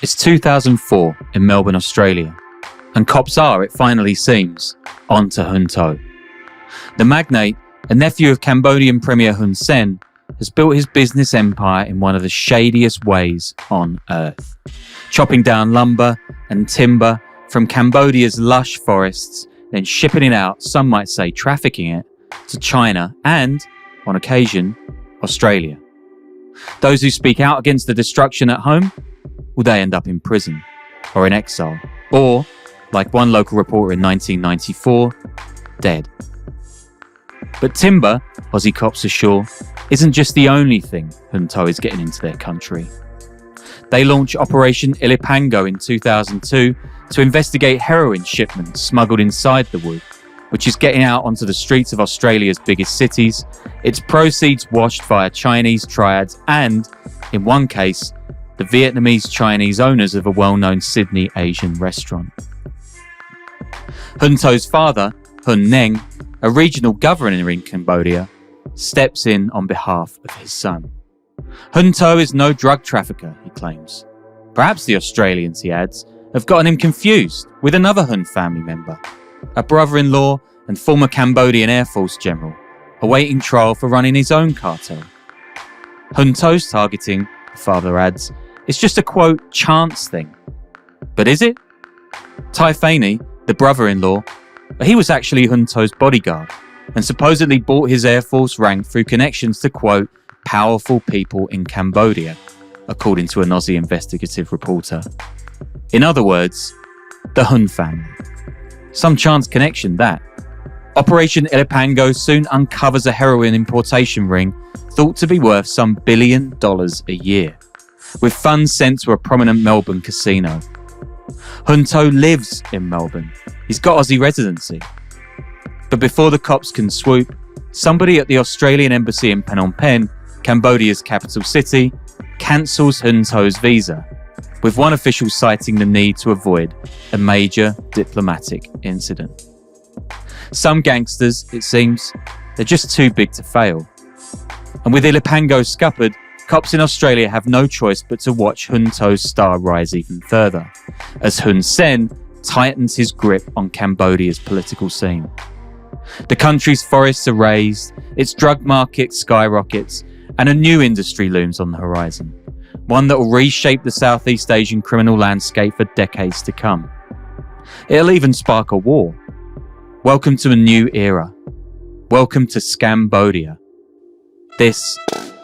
It's 2004 in Melbourne, Australia, and cops are, it finally seems, on to Hun To. The magnate, a nephew of Cambodian Premier Hun Sen, has built his business empire in one of the shadiest ways on earth, chopping down lumber and timber from Cambodia's lush forests, then shipping it out, some might say trafficking it, to China and, on occasion, Australia. Those who speak out against the destruction at home, will they end up in prison or in exile? Or, like one local reporter in 1994, dead. But timber, Aussie cops assure, isn't just the only thing Hun To is getting into their country. They launch Operation Ilipango in 2002 to investigate heroin shipments smuggled inside the wood, which is getting out onto the streets of Australia's biggest cities, its proceeds washed via Chinese triads and, in one case, the Vietnamese Chinese owners of a well-known Sydney Asian restaurant. Hun To's father, Hun Neng, a regional governor in Cambodia, steps in on behalf of his son. Hun To is no drug trafficker, he claims. Perhaps the Australians, he adds, have gotten him confused with another Hun family member, a brother-in-law and former Cambodian Air Force general, awaiting trial for running his own cartel. Hun To's targeting, the father adds, is just a, quote, chance thing. But is it? Tai Faney, the brother-in-law, he was actually Hun To's bodyguard and supposedly bought his Air Force rank through connections to, quote, powerful people in Cambodia, according to an Aussie investigative reporter. In other words, the Hun family. Some chance connection, that. Operation Ilipango soon uncovers a heroin importation ring thought to be worth some $1 billion a year, with funds sent to a prominent Melbourne casino. Hun To lives in Melbourne. He's got Aussie residency. But before the cops can swoop, somebody at the Australian embassy in Phnom Penh, Cambodia's capital city, cancels Hun To's visa, with one official citing the need to avoid a major diplomatic incident. Some gangsters, it seems, they're just too big to fail. And with Ilipango scuppered, cops in Australia have no choice but to watch Hun To's star rise even further, as Hun Sen tightens his grip on Cambodia's political scene. The country's forests are razed, its drug market skyrockets, and a new industry looms on the horizon, one that will reshape the Southeast Asian criminal landscape for decades to come. It'll even spark a war. Welcome to a new era. Welcome to Scambodia. This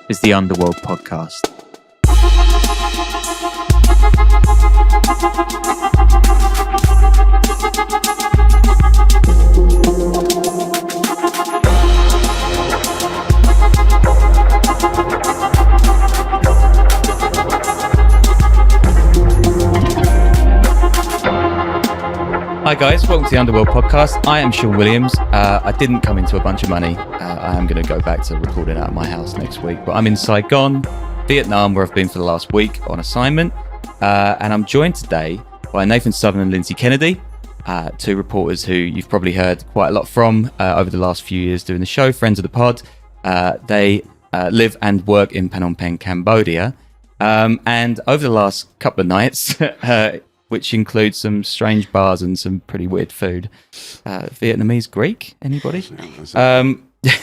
is the Underworld Podcast. Hi guys, welcome to the Underworld Podcast. I am Sean Williams. I didn't come into a bunch of money. I am going to go back to recording out of my house next week. But I'm in Saigon, Vietnam, where I've been for the last week on assignment. And I'm joined today by Nathan Southern and Lindsey Kennedy, two reporters who you've probably heard quite a lot from over the last few years doing the show, friends of the pod. They live and work in Phnom Penh, Cambodia. And over the last couple of nights, which includes some strange bars and some pretty weird food. Vietnamese, Greek, anybody?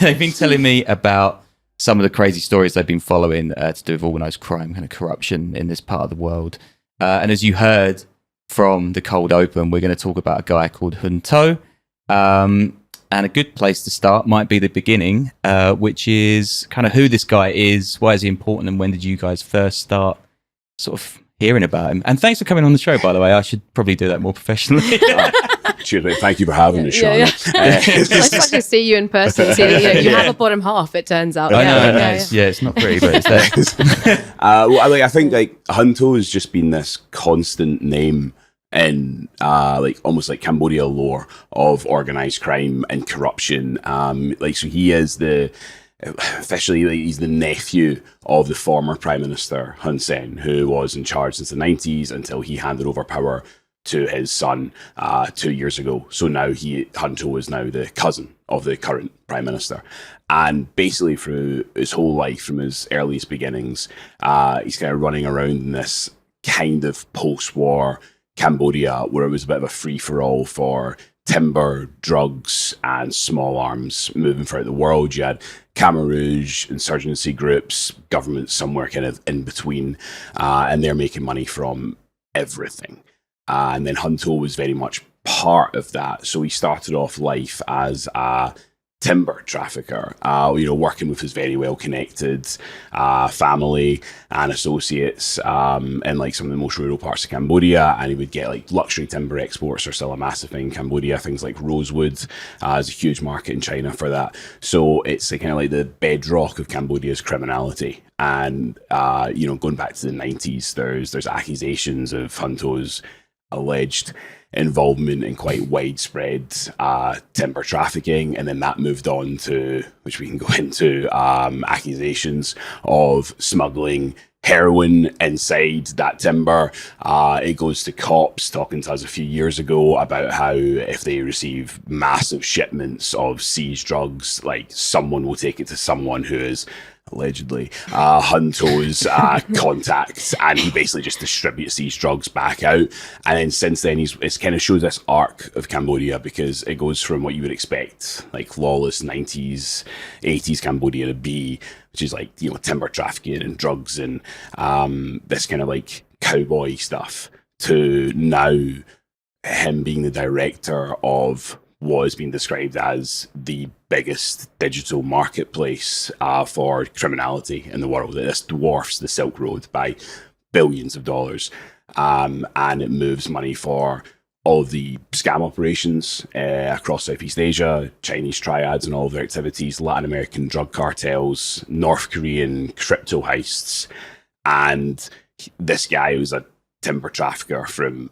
They've been telling me about some of the crazy stories they've been following to do with organised crime, kind of corruption in this part of the world. And as you heard from the cold open, we're going to talk about a guy called Hun To. And a good place to start might be the beginning, which is kind of who this guy is, why is he important, and when did you guys first start sort of hearing about him? And thanks for coming on the show, by the way. I should probably do that more professionally. Cheers, mate. Thank you for having me, Sean. It's like to see you in person. See, you have a bottom half, it turns out. I know. It's not pretty, but it's there. I think Hun To has just been this constant name in almost like Cambodia lore of organized crime and corruption. So he is officially he's the nephew of the former Prime Minister Hun Sen, who was in charge since the 90s until he handed over power to his son 2 years ago. So now Hun To is now the cousin of the current Prime Minister. And basically through his whole life, from his earliest beginnings, he's kind of running around in this kind of post-war Cambodia, where it was a bit of a free-for-all for timber, drugs, and small arms moving throughout the world. You had Khmer Rouge, insurgency groups, governments somewhere kind of in between, and they're making money from everything. And then Hun To was very much part of that. So he started off life as a timber trafficker, working with his very well-connected family and associates in like some of the most rural parts of Cambodia, and he would get like luxury timber exports are still a massive thing in Cambodia. Things like rosewood is a huge market in China for that. So it's kind of like the bedrock of Cambodia's criminality. And going back to the 90s, there's accusations of Hun To's alleged involvement in quite widespread timber trafficking, and then that moved on to, which we can go into, accusations of smuggling heroin inside that timber. It goes to cops talking to us a few years ago about how if they receive massive shipments of seized drugs, like someone will take it to someone who is allegedly Hun To's contacts, and he basically just distributes these drugs back out. And then since then, it's kind of shows this arc of Cambodia, because it goes from what you would expect, like lawless 90s, 80s Cambodia to be, which is like, timber trafficking and drugs and this kind of like cowboy stuff, to now him being the director of what has been described as the biggest digital marketplace for criminality in the world. This dwarfs the Silk Road by billions of dollars, and it moves money for all of the scam operations across Southeast Asia, Chinese triads and all of their activities, Latin American drug cartels, North Korean crypto heists, and this guy who's a timber trafficker from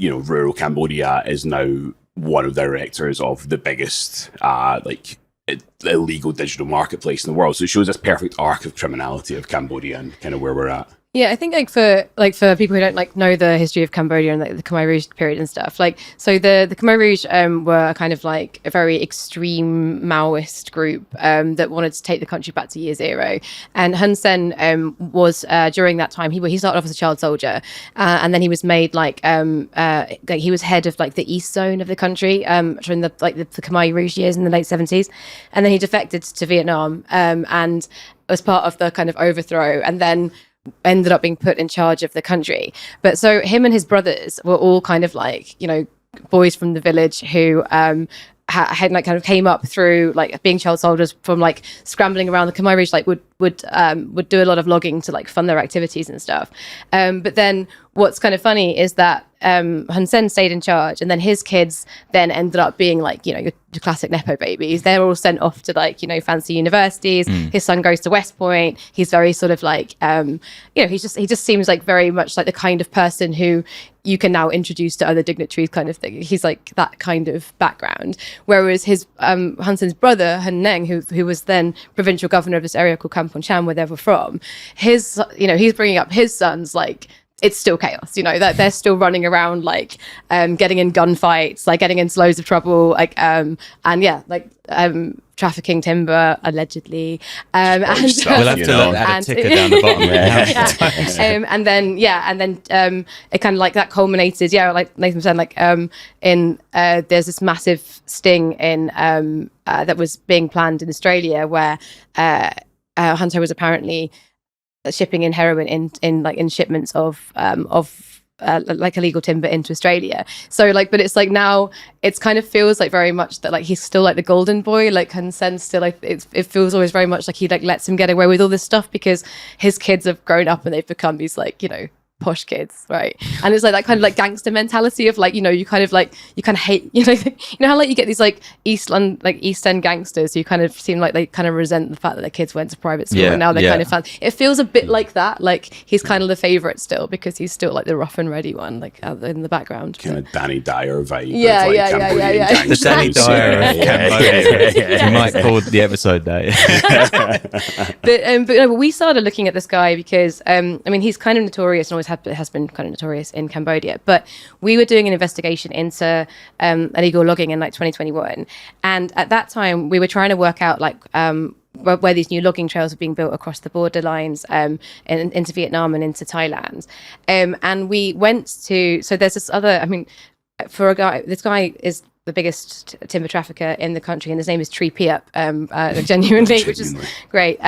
rural Cambodia is now one of the directors of the biggest illegal digital marketplace in the world. So it shows this perfect arc of criminality of Cambodia and kind of where we're at. Yeah, I think for people who don't know the history of Cambodia and the Khmer Rouge period and stuff, so the Khmer Rouge were kind of like a very extreme Maoist group that wanted to take the country back to year zero. And Hun Sen was during that time he started off as a child soldier, and then he was made he was head of like the east zone of the country during the Khmer Rouge years in the late 70s, and then he defected to Vietnam and was part of the kind of overthrow, and then ended up being put in charge of the country. But so him and his brothers were all kind of like, boys from the village who had kind of came up through like being child soldiers from like scrambling around the Khmer Rouge, would do a lot of logging to like fund their activities and stuff. But then what's kind of funny is that Hun Sen stayed in charge, and then his kids then ended up being like, your classic Nepo-Babies. They're all sent off to like, fancy universities. His son goes to West Point. He's very sort of like, he just seems like very much like the kind of person who you can now introduce to other dignitaries kind of thing. He's like that kind of background. Whereas his Hun Sen's brother, Hun Neng, who was then provincial governor of this area called Kampong Cham, where they were from, he's bringing up his sons like, it's still chaos, that they're still running around like getting in gunfights, like getting into loads of trouble, trafficking timber allegedly, and we'll have to add a ticker down the bottom there. And then it kind of like that culminated, like Nathan said, like there's this massive sting in that was being planned in Australia, where Hun To was apparently shipping in heroin in shipments of illegal timber into Australia. So but it's like now it's kind of feels like very much that like he's still like the golden boy, like Hun Sen still like it feels always very much like he like lets him get away with all this stuff because his kids have grown up and they've become these like posh kids, right? And it's like that kind of like gangster mentality of like you kind of hate how like you get these like East End gangsters who kind of seem like they kind of resent the fact that their kids went to private school and now they're kind of fans. It feels a bit like that, like he's kind of the favorite still because he's still like the rough and ready one, like out in the background, kind of Danny Dyer vibe. Yeah. The Danny Dyer of Cambodia. You might call the episode that. But we started looking at this guy because he's kind of notorious and always has been kind of notorious in Cambodia. But we were doing an investigation into illegal logging in like 2021, and at that time we were trying to work out like where these new logging trails are being built across the border lines and into Vietnam and into Thailand. And we went to, so there's this other, I mean, this guy is the biggest timber trafficker in the country, and his name is Triad, genuinely, which is great.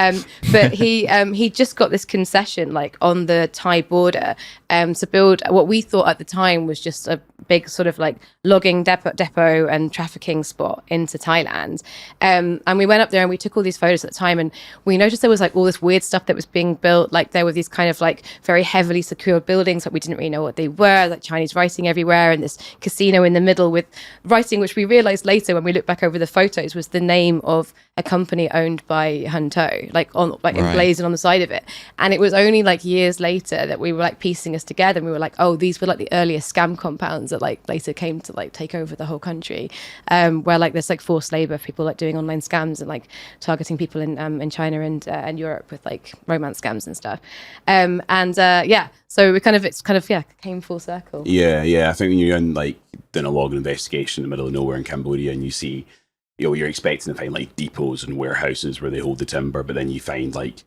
But he just got this concession like on the Thai border to build what we thought at the time was just a big sort of like logging depot and trafficking spot into Thailand. And we went up there and we took all these photos at the time, and we noticed there was like all this weird stuff that was being built. Like there were these kind of like very heavily secured buildings that we didn't really know what they were, like Chinese writing everywhere, and this casino in the middle with writing, which we realized later when we looked back over the photos was the name of a company owned by Hun To, like emblazoned on the side of it. And it was only like years later that we were like piecing us together, and we were like, oh, these were like the earliest scam compounds that like later came to like take over the whole country, where like there's like forced labor, people like doing online scams and like targeting people in China and Europe with like romance scams and stuff. So it came full circle. Yeah. I think when you're in like doing a logging investigation in the middle of nowhere in Cambodia, and you see, you're expecting to find like depots and warehouses where they hold the timber, but then you find like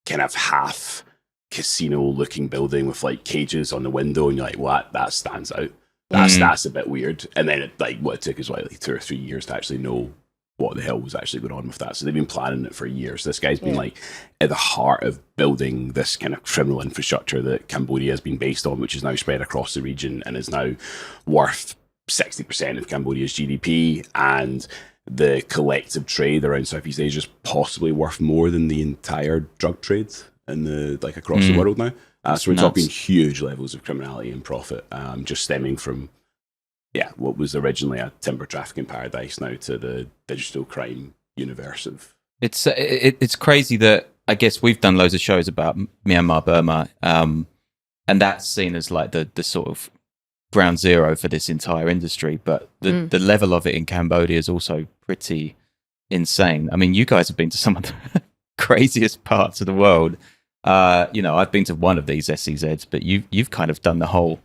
kind of half casino looking building with like cages on the window, and you're like, well, that stands out. That's a bit weird. And then it took us like 2 or 3 years to actually know what the hell was actually going on with that. So they've been planning it for years. This guy's been like at the heart of building this kind of criminal infrastructure that Cambodia has been based on, which is now spread across the region and is now worth 60% of Cambodia's GDP, and the collective trade around Southeast Asia is possibly worth more than the entire drug trade in the across the world now. So we're talking huge levels of criminality and profit, just stemming from what was originally a timber trafficking paradise now to the digital crime universe of. It's crazy that I guess we've done loads of shows about Myanmar, Burma, and that's seen as like the sort of ground zero for this entire industry, but the level of it in Cambodia is also pretty insane. I mean, you guys have been to some of the craziest parts of the world. I've been to one of these SEZs, but you've kind of done the whole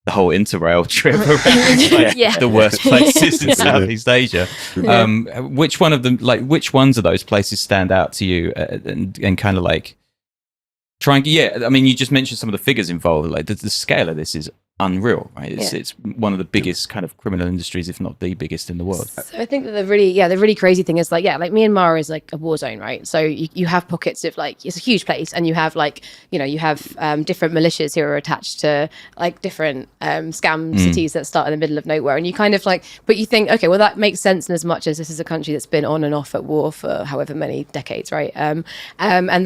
interrail trip around the worst places in Southeast Asia. Which ones of those places stand out to you, and kind of like trying? I mean, you just mentioned some of the figures involved. Like the scale of this is unreal, right? It's one of the biggest kind of criminal industries, if not the biggest in the world. So I think that the really crazy thing is like Myanmar is like a war zone, right? So you have pockets of like, it's a huge place, and you have like, different militias who are attached to like different scam cities that start in the middle of nowhere, and you kind of like, but you think, okay, well that makes sense in as much as this is a country that's been on and off at war for however many decades, right? And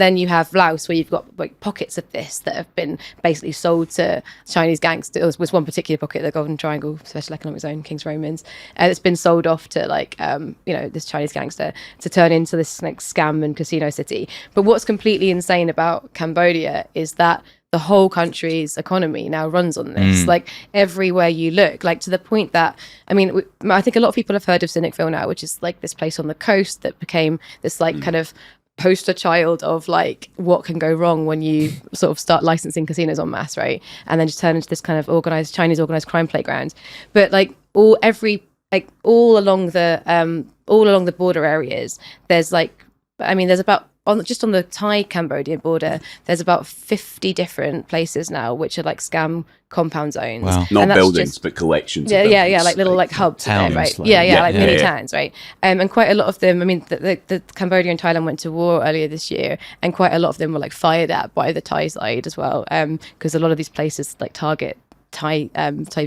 then you have Laos, where you've got like pockets of this that have been basically sold to Chinese gangsters. It was one particular pocket, the Golden Triangle Special Economic Zone, King's Romans, and it's been sold off to like this Chinese gangster to turn into this like scam and casino city. But what's completely insane about Cambodia is that the whole country's economy now runs on this. Like everywhere you look, like to the point that, I mean, I think a lot of people have heard of Cynicville now, which is like this place on the coast that became this like kind of poster child of like what can go wrong when you sort of start licensing casinos en masse, right? And then just turn into this kind of Chinese organized crime playground. But like all along the border areas, there's like, I mean, there's about just on the Thai-Cambodian border, there's about 50 different places now which are like scam compound zones. Wow. Not buildings, but collections. Yeah, like little like hubs, towns, right? like Mini towns, right? And quite a lot of them. I mean, the Cambodia and Thailand went to war earlier this year, and quite a lot of them were like fired at by the Thai side as well, because a lot of these places like target Thai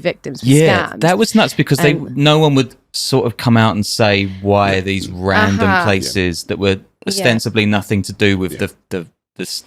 victims for scams. That was nuts, because no one would sort of come out and say why these random places that were ostensibly nothing to do with the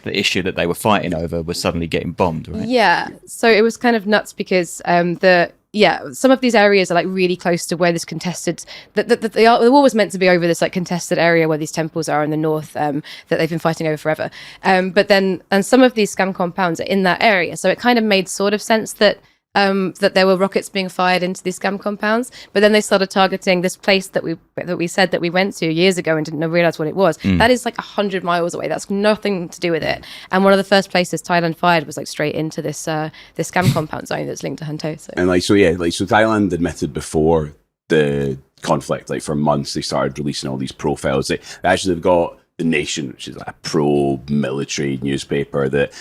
issue that they were fighting over were suddenly getting bombed, right? Yeah, so it was kind of nuts because some of these areas are like really close to where this contested. The war was meant to be over this like contested area where these temples are in the north that they've been fighting over forever. But then some of these scam compounds are in that area, so it kind of made sort of sense that that there were rockets being fired into these scam compounds. But then they started targeting this place that we said that we went to years ago and didn't realize what it was. That is like 100 miles away. That's nothing to do with it. And one of the first places Thailand fired was like straight into this scam compound zone that's linked to Hun To. So. And so Thailand admitted before the conflict, like for months, they started releasing all these profiles. They've got The Nation, which is like a pro-military newspaper that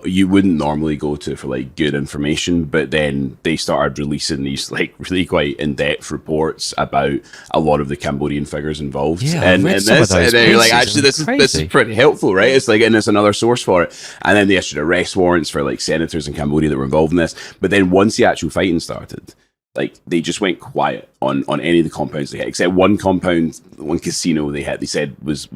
you wouldn't normally go to for like good information, but then they started releasing these like really quite in-depth reports about a lot of the Cambodian figures involved. Yeah, and they're like, actually, this is pretty helpful, right? It's like, and it's another source for it. And then they issued arrest warrants for like senators in Cambodia that were involved in this. But then once the actual fighting started, like they just went quiet on any of the compounds they hit, except one compound, one casino they hit. They said was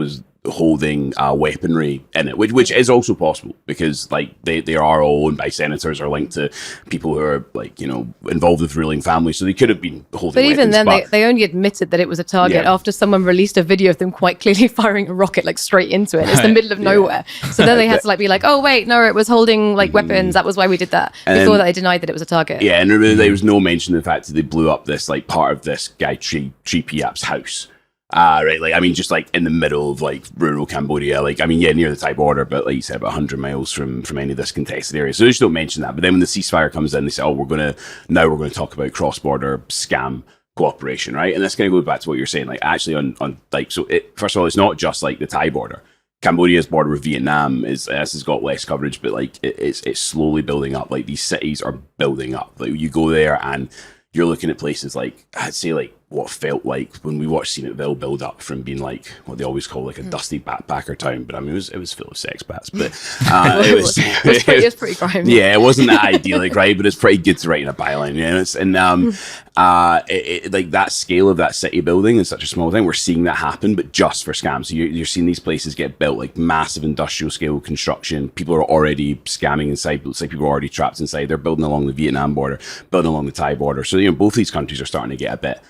holding weaponry in it, which is also possible because like they are all owned by senators or linked to people who are like involved with ruling families, so they could have been holding. But even weapons, then, they only admitted that it was a target after someone released a video of them quite clearly firing a rocket like straight into it. It's the middle of nowhere, so then they had to like be like, oh wait, no, it was holding like weapons. That was why we did that. Before that, they denied that it was a target. Yeah, and there was no mention of the fact that they blew up this like part of this guy Tree Piap's house. Right, like I mean, just like in the middle of like rural Cambodia, like I mean, yeah, near the Thai border, but like you said, about 100 miles from any of this contested area. So they just don't mention that. But then when the ceasefire comes in, they say, "Oh, we're gonna talk about cross-border scam cooperation," right? And this kind of goes back to what you're saying, like actually on like so. First of all, it's not just like the Thai border. Cambodia's border with Vietnam has got less coverage, but like it's slowly building up. Like these cities are building up. Like you go there and you're looking at places like I'd say like what felt like when we watched Scenetville build up from being like what they always call like a dusty backpacker town, but I mean it was full of sexpats, but it was pretty grimy. Yeah, it wasn't that idyllic, right? But it's pretty good to write in a byline, like that scale of that city building is such a small thing. We're seeing that happen, but just for scams. So you're seeing these places get built, like massive industrial scale construction. People are already scamming inside. It's like people are already trapped inside. They're building along the Vietnam border, building along the Thai border. So both these countries are starting to get a bit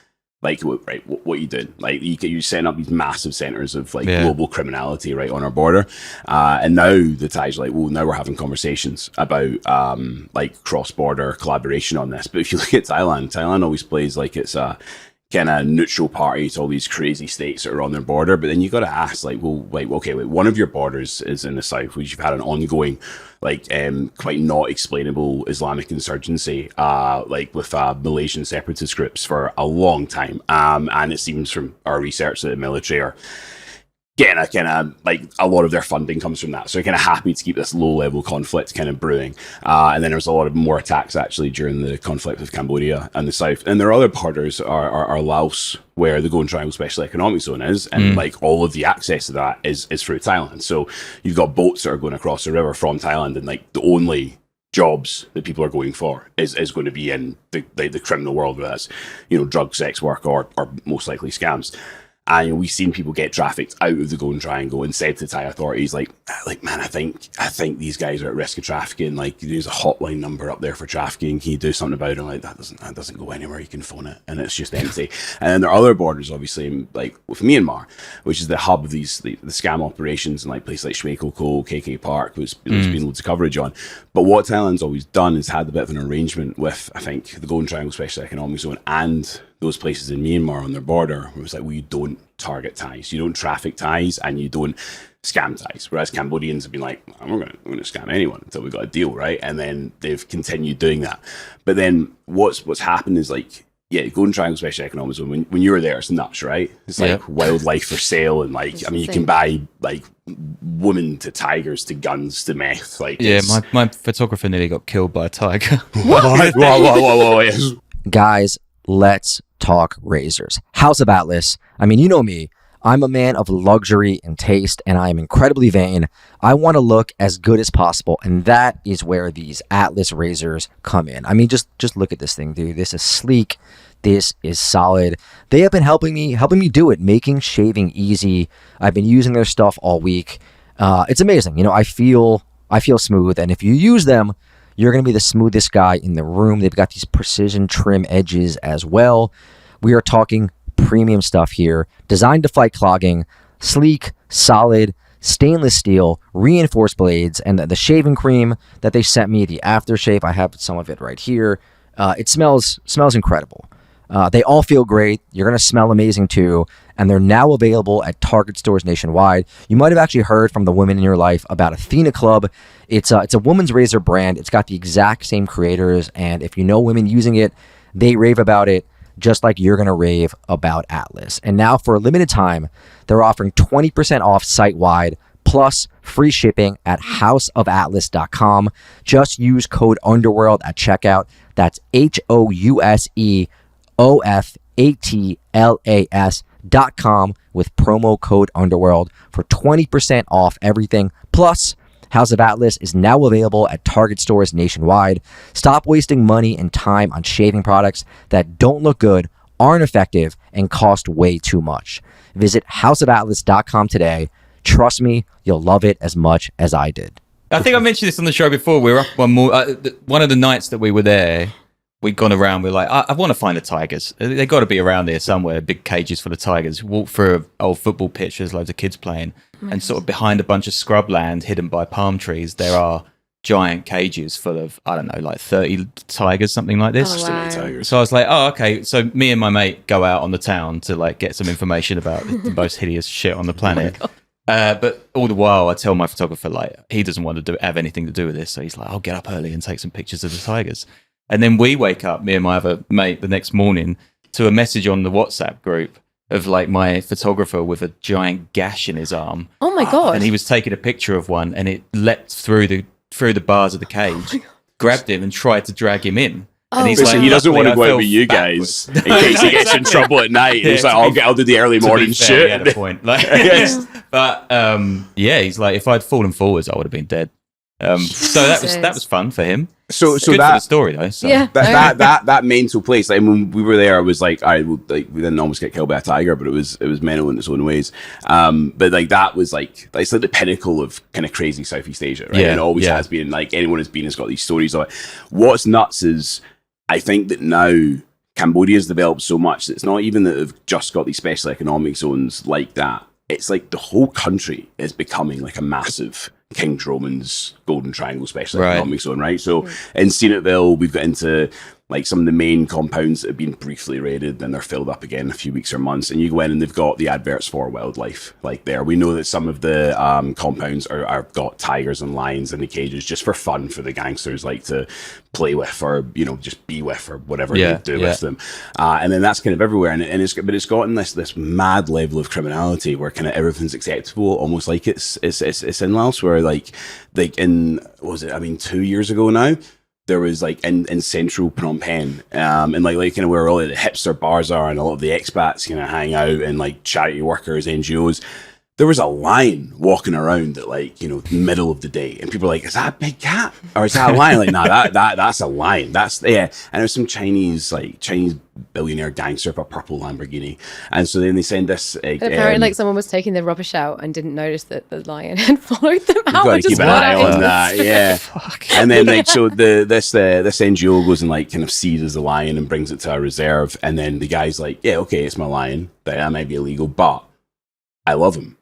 like, right, what you doing? Like you're setting up these massive centers of like global criminality right on our border, and now the Thais are like, well, now we're having conversations about like cross-border collaboration on this. But if you look at Thailand always plays like it's a kind of neutral party to all these crazy states that are on their border. But then you got to ask, like, well, wait, okay, wait, one of your borders is in the south, which you've had an ongoing, like, quite not explainable Islamic insurgency, like with Malaysian separatist groups for a long time. And it seems from our research that the military are getting a kind of like a lot of their funding comes from that, so they're kind of happy to keep this low-level conflict kind of brewing. And then there's a lot of more attacks actually during the conflict with Cambodia and the south. And there are other borders are Laos, where the Golden Triangle Special Economic Zone is, and like all of the access to that is through Thailand. So you've got boats that are going across the river from Thailand, and like the only jobs that people are going for is going to be in the criminal world, whether that's drug, sex work, or most likely scams. And we've seen people get trafficked out of the Golden Triangle and said to Thai authorities, like, man, I think these guys are at risk of trafficking. Like, there's a hotline number up there for trafficking. Can you do something about it? And like, that doesn't go anywhere. You can phone it, and it's just empty. And then there are other borders, obviously, like with Myanmar, which is the hub of the scam operations, and like places like Shweko, KK Park, there's been loads of coverage on. But what Thailand's always done is had a bit of an arrangement with, I think, the Golden Triangle Special Economic Zone and those places in Myanmar on their border, where it's like, well, you don't target Thais, you don't traffic Thais, and you don't scam Thais. Whereas Cambodians have been like, we're going to scam anyone until we got a deal, right? And then they've continued doing that. But then what's happened is like, Golden Triangle Special Economic Zone, when you were there, it's nuts, right? It's like wildlife for sale, and like, I mean, you can buy like women to tigers to guns to meth. Like, my photographer nearly got killed by a tiger. Whoa. Guys, let's talk razors. House of Atlas. I mean, you know me. I'm a man of luxury and taste, and I am incredibly vain. I want to look as good as possible, and that is where these Atlas razors come in. I mean, just look at this thing, dude. This is sleek. This is solid. They have been helping me do it, making shaving easy. I've been using their stuff all week. It's amazing. I feel smooth, and if you use them, you're going to be the smoothest guy in the room. They've got these precision trim edges as well. We are talking premium stuff here, designed to fight clogging, sleek, solid, stainless steel, reinforced blades, and the shaving cream that they sent me, the aftershave, I have some of it right here. It smells incredible. They all feel great. You're going to smell amazing too. And they're now available at Target stores nationwide. You might have actually heard from the women in your life about Athena Club. It's a woman's razor brand. It's got the exact same creators. And if you know women using it, they rave about it just like you're going to rave about Atlas. And now for a limited time, they're offering 20% off site-wide plus free shipping at houseofatlas.com. Just use code Underworld at checkout. That's HOUSEOFATLAS.com with promo code Underworld for 20% off everything. Plus, House of Atlas is now available at Target stores nationwide. Stop wasting money and time on shaving products that don't look good, aren't effective, and cost way too much. Visit houseofatlas.com today. Trust me, you'll love it as much as I did. I think I mentioned this on the show before. We were up one of the nights that we were there. We'd gone around. We were like, I want to find the tigers. They got to be around here somewhere. Big cages for the tigers. Walk through an old football pitch. There's loads of kids playing, and sort of behind a bunch of scrubland hidden by palm trees, there are giant cages full of, I don't know, like 30 tigers, something like this. Oh, wow. Tigers. So I was like, oh, okay. So me and my mate go out on the town to like get some information about the most hideous shit on the planet. But all the while, I tell my photographer, like, he doesn't want to have anything to do with this. So he's like, I'll get up early and take some pictures of the tigers. And then we wake up, me and my other mate, the next morning to a message on the WhatsApp group of like my photographer with a giant gash in his arm. Oh my God. And he was taking a picture of one and it leapt through the bars of the cage, grabbed him and tried to drag him in. And he's So he doesn't want to go out with you guys in case he gets in trouble at night. He's like, I'll do the early morning shit. He had a point. Like, but yeah, he's like, if I'd fallen forwards, I would have been dead. So that was fun for him. So good for the story though. So. Yeah. That mental place. Like when we were there, I was like, we didn't almost get killed by a tiger, but it was mental in its own ways. But like that was like it's like the pinnacle of kind of crazy Southeast Asia, right? Yeah, and it always has been. Like anyone has been has got these stories of it. What's nuts is I think that now Cambodia's developed so much that it's not even that they've just got these special economic zones like that. It's like the whole country is becoming like a massive King Roman's Golden Triangle special economic zone, right? So in Scenetville, we've got into like some of the main compounds that have been briefly raided, then they're filled up again in a few weeks or months, and you go in and they've got the adverts for wildlife like there. We know that some of the compounds are got tigers and lions in the cages just for fun for the gangsters like to play with or just be with or whatever they do with them, and then that's kind of everywhere, and it's gotten this mad level of criminality where kind of everything's acceptable, almost like it's in Laos, where like in what was it? I mean, 2 years ago now. There was like in central Phnom Penh, and like kind of where all the hipster bars are, and a lot of the expats kind of hang out, and like charity workers, NGOs. There was a lion walking around at like middle of the day, and people are like, "Is that a big cat or is that a lion?" Like, nah, that's a lion. That's And there's some Chinese billionaire gangster up a purple Lamborghini, and so then they send this. Apparently, like someone was taking the rubbish out and didn't notice that the lion had followed them out. Got to keep an eye on that, yeah. And then like so this NGO goes and like kind of seizes the lion and brings it to a reserve, and then the guy's like, "Yeah, okay, it's my lion. That might be illegal, but I love him."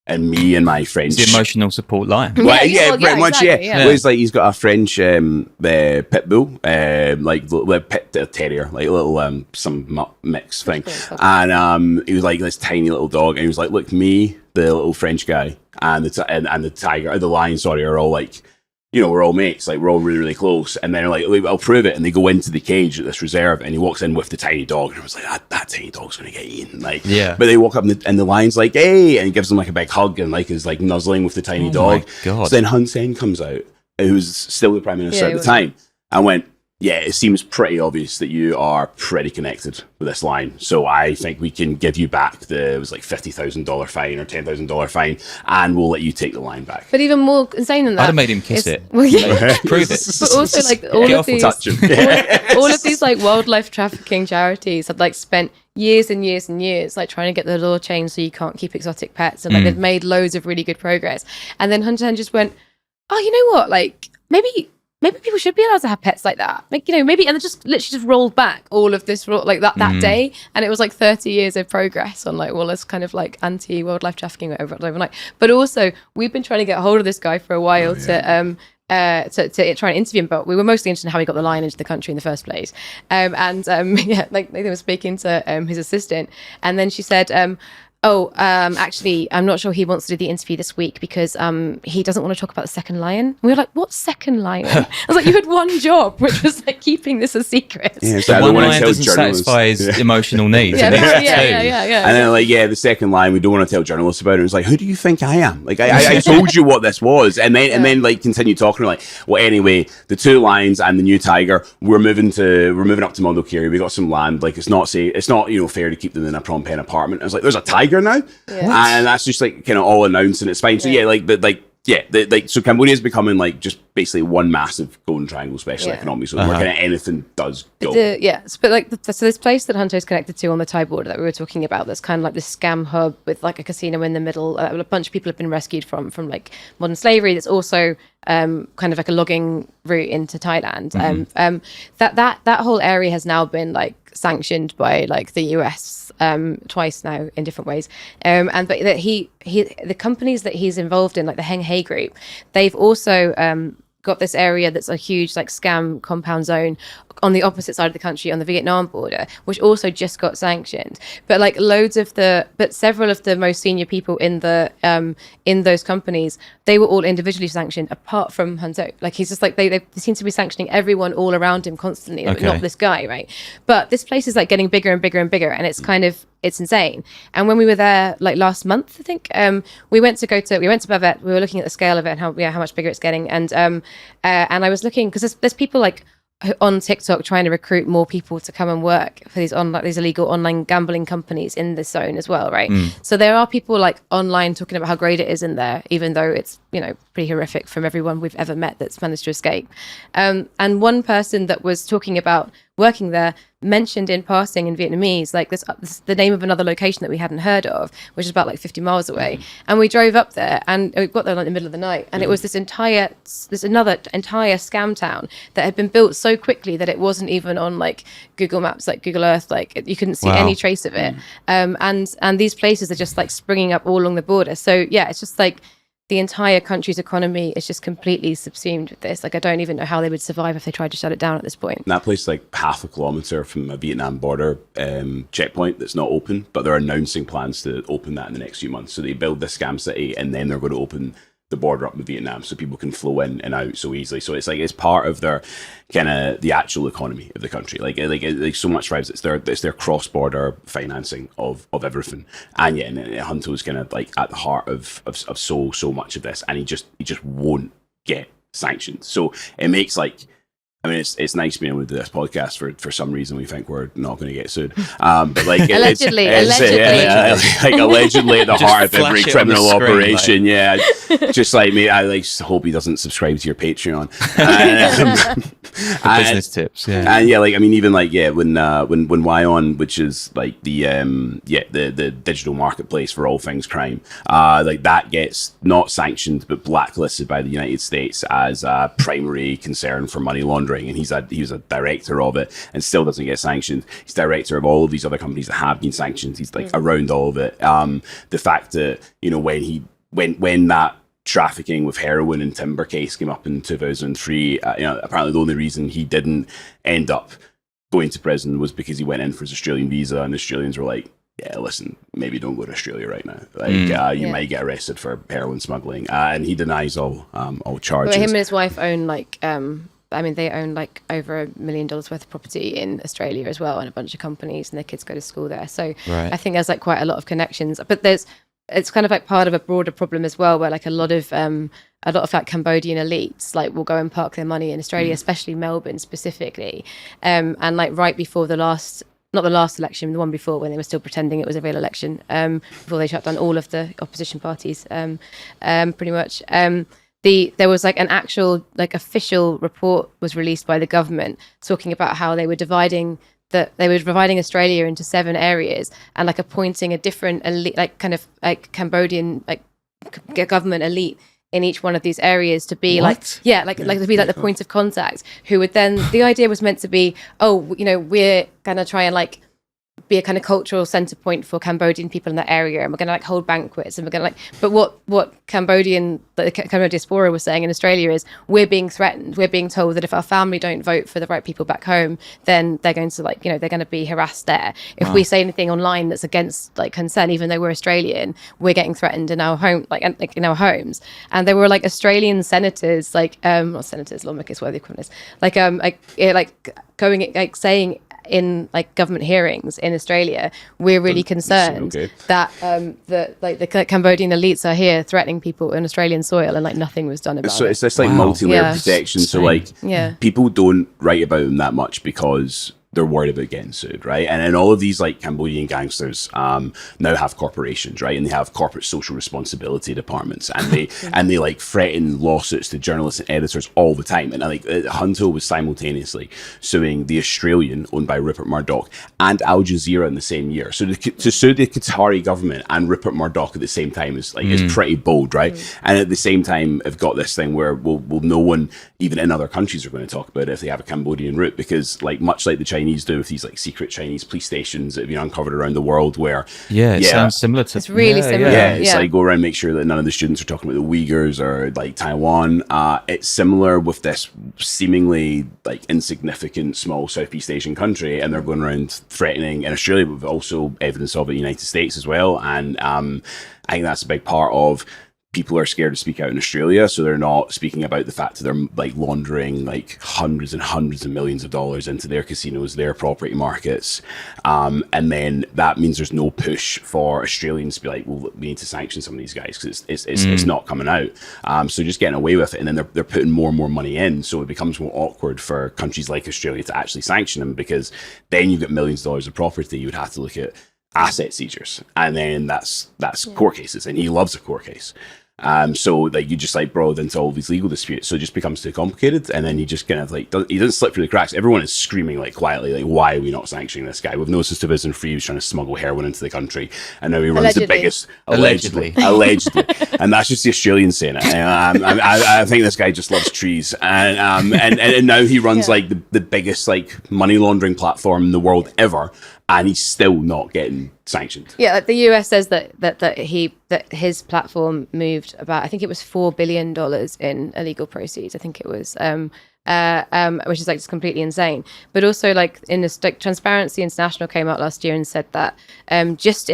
And me and my French... It's the emotional support lion. Well, pretty much, exactly, yeah. Well, it's like he's got a French pit bull, like pit terrier, like a little some mix thing. And he was like this tiny little dog, and he was like, look, me, the little French guy, and the tiger, or the lion, sorry, are all like... we're all mates, like we're all really, really close. And then they're like, I'll prove it. And they go into the cage at this reserve, and he walks in with the tiny dog. And I was like, that tiny dog's going to get eaten. Like, but they walk up and the lion's like, hey, and he gives them like a big hug and like is like nuzzling with the tiny dog. My God. So then Hun To comes out, who's still the prime minister at the time, and went, yeah, it seems pretty obvious that you are pretty connected with this lion. So I think we can give you back it was like $50,000 fine or $10,000 fine, and we'll let you take the lion back. But even more insane than that, I'd have made him kiss it. Well, yeah. Prove it. But also, like all of these like wildlife trafficking charities have like spent years and years and years like trying to get the law changed so you can't keep exotic pets, and like they've made loads of really good progress. And then Hun To just went, oh, you know what? Like maybe maybe people should be allowed to have pets like that. Like, maybe, and they just literally just rolled back all of this, like that day. And it was like 30 years of progress on like all this kind of like anti-wildlife trafficking overnight. But also, we've been trying to get hold of this guy for a while to try and interview him, but we were mostly interested in how he got the lion into the country in the first place. Like Nathan was speaking to his assistant, and then she said, actually, I'm not sure he wants to do the interview this week because he doesn't want to talk about the second lion. And we were like, what second lion? I was like, you had one job, which was like keeping this a secret. Yeah, so one lion doesn't satisfy his emotional needs. Yeah. And then like, the second line, we don't want to tell journalists about it. It was like, who do you think I am? Like, I told you what this was. And then like continue talking like, well, anyway, the 2 lions and the new tiger, we're moving up to Mondulkiri. We got some land. Like, it's not fair to keep them in a Phnom Penh apartment. I was like, there's a tiger now, and that's just like kind of all announced, and it's fine. So so Cambodia is becoming like just basically one massive golden triangle special economic zone where kind of anything does go. But like, so this place that Hun To is connected to on the Thai border that we were talking about, that's kind of like this scam hub with like a casino in the middle. A bunch of people have been rescued from like modern slavery. There's also kind of like a logging route into Thailand. That whole area has now been like sanctioned by like the US twice now in different ways. But the companies that he's involved in, like the Heng Hay Group, they've also got this area that's a huge like scam compound zone on the opposite side of the country on the Vietnam border, which also just got sanctioned. But like several of the most senior people in those companies, they were all individually sanctioned apart from Hun To. Like, he's just like, they seem to be sanctioning everyone all around him constantly, like, not this guy, right? But this place is like getting bigger and bigger and bigger, and it's insane. And when we were there like last month, I think, we went to Bavet. We were looking at the scale of it and how much bigger it's getting. And I was looking, because there's people like on TikTok trying to recruit more people to come and work for these illegal online gambling companies in this zone as well, right? So there are people like online talking about how great it is in there, even though it's pretty horrific from everyone we've ever met that's managed to escape. And one person that was talking about working there mentioned in passing in Vietnamese like this the name of another location that we hadn't heard of, which is about like 50 miles away. And we drove up there, and we got there like in the middle of the night, and it was another entire scam town that had been built so quickly that it wasn't even on like Google Maps, like Google Earth, like you couldn't see any trace of it. And these places are just like springing up all along the border. So yeah, it's just like the entire country's economy is just completely subsumed with this. Like, I don't even know how they would survive if they tried to shut it down at this point. And that place is like half a kilometre from a Vietnam border checkpoint that's not open, but they're announcing plans to open that in the next few months. So they build this scam city, and then they're going to open the border up with Vietnam so people can flow in and out so easily. So it's like it's part of their kind of the actual economy of the country. Like so much thrives. It's their cross-border financing of everything. And Hun To is kind of like at the heart of so much of this, and he just won't get sanctioned. So it makes like, I mean, it's nice being able to do this podcast for some reason we think we're not going to get sued. But like allegedly. Like allegedly at the heart of every criminal operation. Like, just like me, I like hope he doesn't subscribe to your Patreon. Business tips, and like I mean, even like when Wyon, which is like the digital marketplace for all things crime, like that gets not sanctioned but blacklisted by the United States as a primary concern for money laundering. And he was a director of it and still doesn't get sanctioned. He's director of all of these other companies that have been sanctioned. He's like around all of it. The fact that when that trafficking with heroin and timber case came up in 2003, apparently the only reason he didn't end up going to prison was because he went in for his Australian visa, and the Australians were like, yeah, listen, maybe don't go to Australia right now. Like, you might get arrested for heroin smuggling. And he denies all charges. But him and his wife own like they own like over $1 million worth of property in Australia as well, and a bunch of companies, and their kids go to school there. So I think there's like quite a lot of connections. But it's kind of like part of a broader problem as well, where like a lot of like Cambodian elites like will go and park their money in Australia, especially Melbourne specifically, and like right before not the last election, the one before, when they were still pretending it was a real election, before they shut down all of the opposition parties, pretty much. There was like an actual like official report was released by the government talking about how they were dividing Australia into 7 areas, and like appointing a different elite, like kind of like Cambodian like government elite in each one of these areas to be What? to be like the point of contact, who would then, the idea was meant to be, we're gonna try and like be a kind of cultural center point for Cambodian people in that area, and we're gonna like hold banquets, and we're gonna like, but what Cambodian, the Cambodian diaspora was saying in Australia is, we're being threatened, we're being told that if our family don't vote for the right people back home, then they're going to like, they're going to be harassed there. If we say anything online that's against like consent, even though we're Australian, we're getting threatened in our home, like in our homes. And there were like Australian senators, like not senators, lawmakers, what the equivalent is, going like saying in like government hearings in Australia, we're really concerned that the Cambodian elites are here threatening people in Australian soil, and like nothing was done about it. So it's this like multi-layer protection. So like people don't write about them that much because they're worried about getting sued, right? And all of these like Cambodian gangsters now have corporations, right? And they have corporate social responsibility departments, and they like threaten lawsuits to journalists and editors all the time. And like Hun To was simultaneously suing the Australian, owned by Rupert Murdoch, and Al Jazeera in the same year. So to sue the Qatari government and Rupert Murdoch at the same time is like is pretty bold, right? And at the same time, have got this thing where no one, even in other countries, are going to talk about it if they have a Cambodian route, because like much like the Chinese do with these like secret Chinese police stations that have been uncovered around the world, where it sounds similar to, it's really similar. It's like go around, make sure that none of the students are talking about the Uyghurs or like Taiwan. It's similar with this seemingly like insignificant small Southeast Asian country, and they're going around threatening in Australia, but also evidence of it in the United States as well. And I think that's a big part of people are scared to speak out in Australia, so they're not speaking about the fact that they're like laundering like hundreds and hundreds of millions of dollars into their casinos, their property markets, and then that means there's no push for Australians to be like, well, we need to sanction some of these guys because it's not coming out. So just getting away with it, and then they're putting more and more money in, so it becomes more awkward for countries like Australia to actually sanction them, because then you've got millions of dollars of property. You would have to look at asset seizures, and then that's court cases, and he loves a court case. So like you just like broad into all these legal disputes, so it just becomes too complicated, and then he just kind of like he doesn't slip through the cracks. Everyone is screaming like quietly, like, why are we not sanctioning this guy? We've no system of free. He was trying to smuggle heroin into the country, and now he runs the biggest allegedly, and that's just the Australians saying it. I think this guy just loves trees, and now he runs like the biggest like money laundering platform in the world ever, and he's still not getting sanctioned. Yeah, like the US says that his platform moved about, I think it was $4 billion in illegal proceeds. I think it was, which is like just completely insane. But also like in this, like Transparency International came out last year and said that just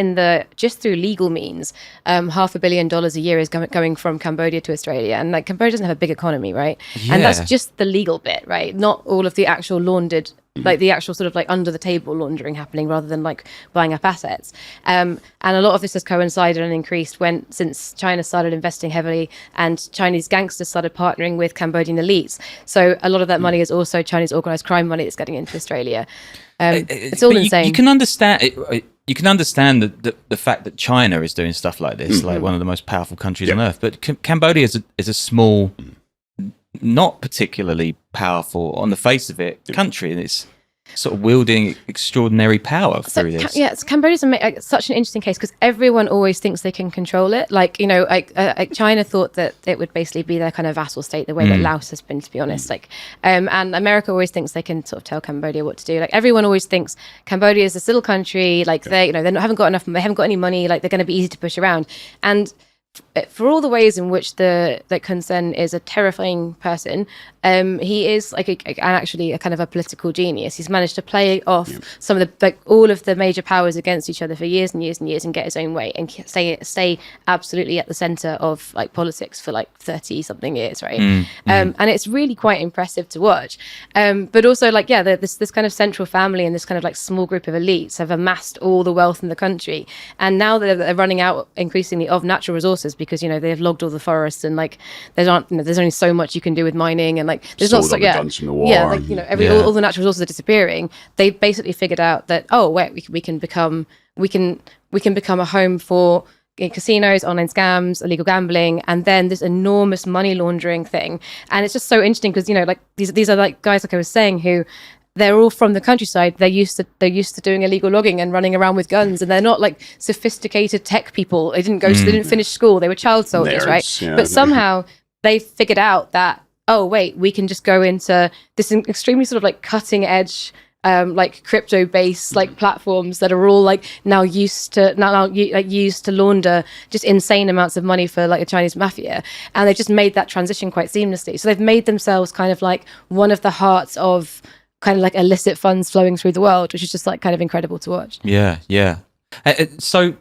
through legal means, $500 million a year is going from Cambodia to Australia, and like Cambodia doesn't have a big economy, right? Yeah. And that's just the legal bit, right? Not all of the actual laundered, like the actual sort of like under the table laundering happening, rather than like buying up assets. And a lot of this has coincided and increased since China started investing heavily and Chinese gangsters started partnering with Cambodian elites. So a lot of that money is also Chinese organized crime money that's getting into Australia. It's all insane. You can understand you can understand the fact that China is doing stuff like this, like one of the most powerful countries on earth. But Cambodia is a small, not particularly powerful on the face of it country, and it's sort of wielding extraordinary power through this. Cambodia's such an interesting case because everyone always thinks they can control it. Like, like China thought that it would basically be their kind of vassal state, the way that Laos has been, to be honest. Like, and America always thinks they can sort of tell Cambodia what to do. Like, everyone always thinks Cambodia is this little country. Like, they haven't got any money. Like, they're going to be easy to push around. And for all the ways in which Hun Sen is a terrifying person, he is actually a kind of a political genius. He's managed to play off some of the all of the major powers against each other for years and years and years, and get his own way, and stay absolutely at the center of like politics for like 30 something years, right? And it's really quite impressive to watch. But also this kind of central family and this kind of like small group of elites have amassed all the wealth in the country, and now they're running out increasingly of natural resources because they've logged all the forests, and like there's only so much you can do with mining, and like there's not so guns from the war, all the natural resources are disappearing. They basically figured out that we can become a home for casinos, online scams, illegal gambling, and then this enormous money laundering thing. And it's just so interesting because these are like guys, like I was saying, who they're all from the countryside. They're used to doing illegal logging and running around with guns, and they're not like sophisticated tech people. They didn't they didn't finish school. They were child soldiers, Nerds, right? yeah. But somehow they figured out that, oh wait, we can just go into this extremely sort of like cutting edge like crypto based like platforms that are all like now used to launder just insane amounts of money for like the Chinese mafia, and they've just made that transition quite seamlessly. So they've made themselves kind of like one of the hearts of kind of like illicit funds flowing through the world, which is just like kind of incredible to watch. Yeah. So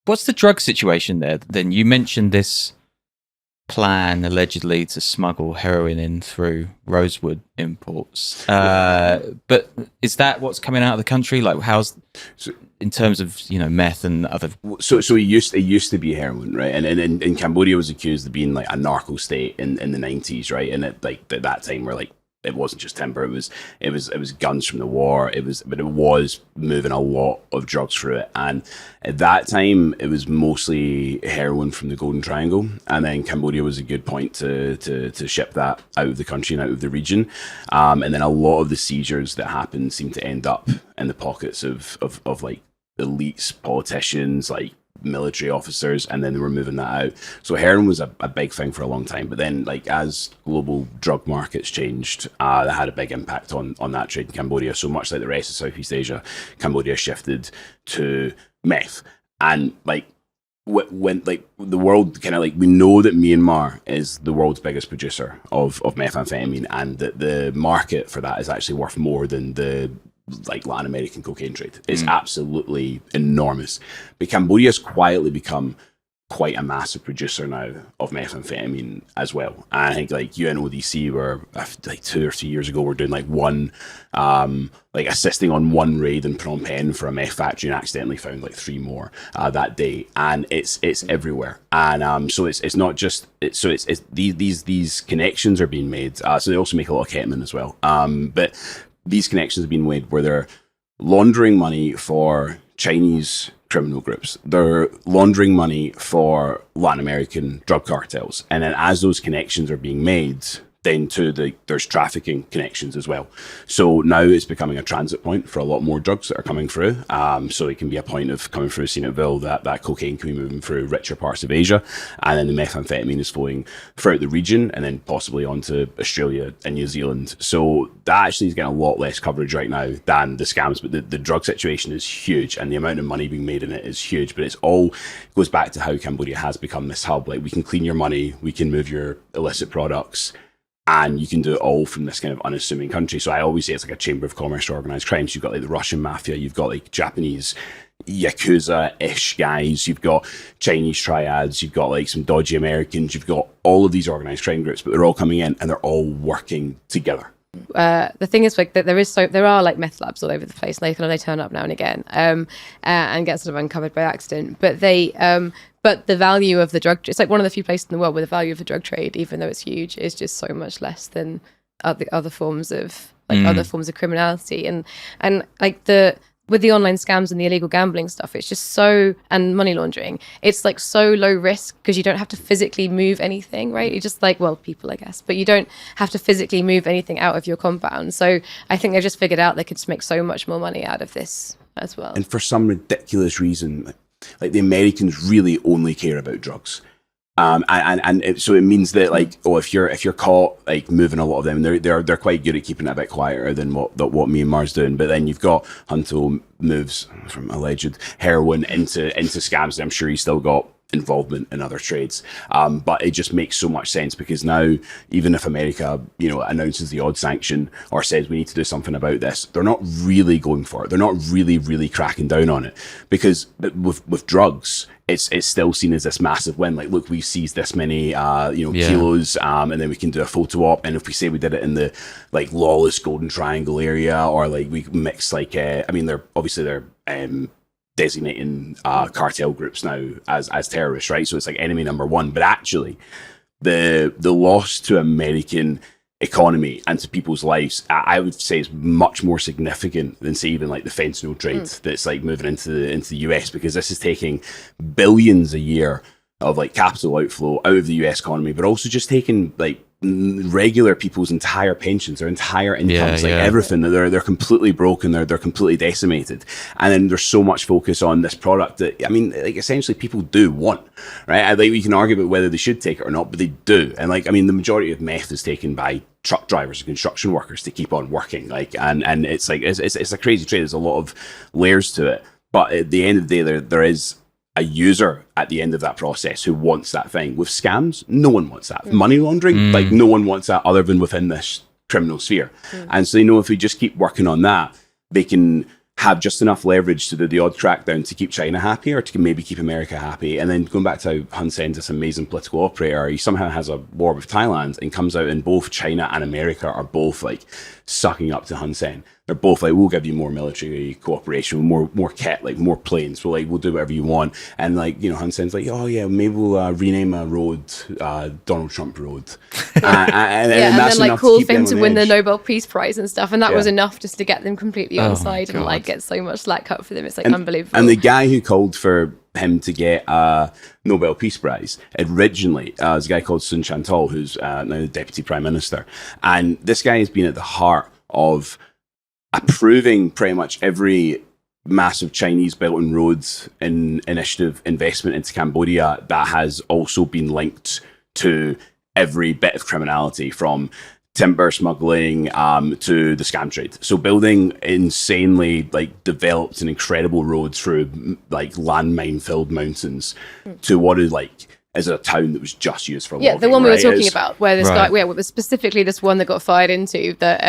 what's the drug situation there? Then you mentioned this plan allegedly to smuggle heroin in through Rosewood imports, but is that what's coming out of the country? Like, how's in terms of meth and other? So it used to be heroin, right? And Cambodia was accused of being like a narco state in the 90s, right? And at that time, where like it wasn't just timber, it was guns from the war. It was moving a lot of drugs through it, and at that time it was mostly heroin from the Golden Triangle, and then Cambodia was a good point to ship that out of the country and out of the region, and then a lot of the seizures that happened seemed to end up in the pockets of like elites, politicians, like military officers, and then they were moving that out. So heroin was a big thing for a long time, but then like as global drug markets changed, that had a big impact on that trade in Cambodia. So much like the rest of Southeast Asia, Cambodia shifted to meth, and like when like the world kind of like, we know that Myanmar is the world's biggest producer of methamphetamine, and that the market for that is actually worth more than the like Latin American cocaine trade. It's absolutely enormous. But Cambodia's quietly become quite a massive producer now of methamphetamine as well. And I think like UNODC were like 2 or 3 years ago, we're doing like one like assisting on one raid in Phnom Penh for a meth factory, and accidentally found like 3 more that day. And it's everywhere. And so it's not just it's these connections are being made. So they also make a lot of ketamine as well. But these connections have been made where they're laundering money for Chinese criminal groups. They're laundering money for Latin American drug cartels. And then as those connections are being made, then there's trafficking connections as well. So now it's becoming a transit point for a lot more drugs that are coming through. So it can be a point of coming through Sinotville, that cocaine can be moving through richer parts of Asia, and then the methamphetamine is flowing throughout the region and then possibly onto Australia and New Zealand. So that actually is getting a lot less coverage right now than the scams, but the drug situation is huge, and the amount of money being made in it is huge. But it's all goes back to how Cambodia has become this hub. Like, we can clean your money, we can move your illicit products, and you can do it all from this kind of unassuming country. So I always say it's like a chamber of commerce for organized crime. So you've got like the Russian mafia, you've got like Japanese Yakuza-ish guys, you've got Chinese triads, you've got like some dodgy Americans, you've got all of these organized crime groups, but they're all coming in and they're all working together. The thing is, like, that there are like meth labs all over the place. They turn up now and again, and get sort of uncovered by accident. But but the value of the drug, it's like one of the few places in the world where the value of the drug trade, even though it's huge, is just so much less than other forms of criminality. And like with the online scams and the illegal gambling stuff, it's just and money laundering, it's like so low risk because you don't have to physically move anything, right? You just like, well, people, I guess, but you don't have to physically move anything out of your compound. So I think they've just figured out they could just make so much more money out of this as well. And for some ridiculous reason, like the Americans really only care about drugs. So it means that like, if you're caught like moving a lot of them, they're quite good at keeping it a bit quieter than what Myanmar's doing. But then you've got Hun To moves from alleged heroin into scams, and I'm sure he's still got involvement in other trades. But it just makes so much sense, because now even if America, announces the odd sanction or says we need to do something about this, they're not really going for it. They're not really cracking down on it, because with drugs, it's still seen as this massive win. Like, look, we seized this many, kilos, and then we can do a photo op. And if we say we did it in the like lawless Golden Triangle area, or like we mix like, they're designating cartel groups now as terrorists, right? So it's like enemy number one. But actually, the loss to American economy and to people's lives, I would say, is much more significant than, say, even like the fentanyl trade that's like moving into the US, because this is taking billions a year of like capital outflow out of the US economy, but also just taking like regular people's entire pensions, their entire incomes, everything. They're completely broken. They're completely decimated. And then there's so much focus on this product that, I mean, like, essentially people do want, right? I think we can argue about whether they should take it or not, but they do. And like, I mean, the majority of meth is taken by truck drivers and construction workers to keep on working. Like, and it's like, it's a crazy trade. There's a lot of layers to it. But at the end of the day, there is a user at the end of that process who wants that thing. With scams, no one wants that. Money laundering, like, no one wants that other than within this criminal sphere. And so, if we just keep working on that, they can have just enough leverage to do the odd crackdown to keep China happy, or to maybe keep America happy. And then going back to how Hun Sen's this amazing political operator, he somehow has a war with Thailand and comes out, and both China and America are both like sucking up to Hun Sen. They're both like, we'll give you more military cooperation, more kit, like more planes. We'll do whatever you want. And like, Hun Sen's like, oh yeah, maybe we'll rename a road Donald Trump Road. And then like call for him to win the Nobel Peace Prize and stuff. And that was enough just to get them completely on side and like get so much slack cut for them. It's like unbelievable. And the guy who called for him to get a Nobel Peace Prize originally is a guy called Sun Chantal, who's now the Deputy Prime Minister. And this guy has been at the heart of approving pretty much every massive Chinese Belt and Roads initiative investment into Cambodia that has also been linked to every bit of criminality, from timber smuggling to the scam trade. So building insanely like developed and incredible roads through like landmine filled mountains to what is like is a town that was just used for logging, the one we were talking about, where this guy, it was specifically this one that got fired into that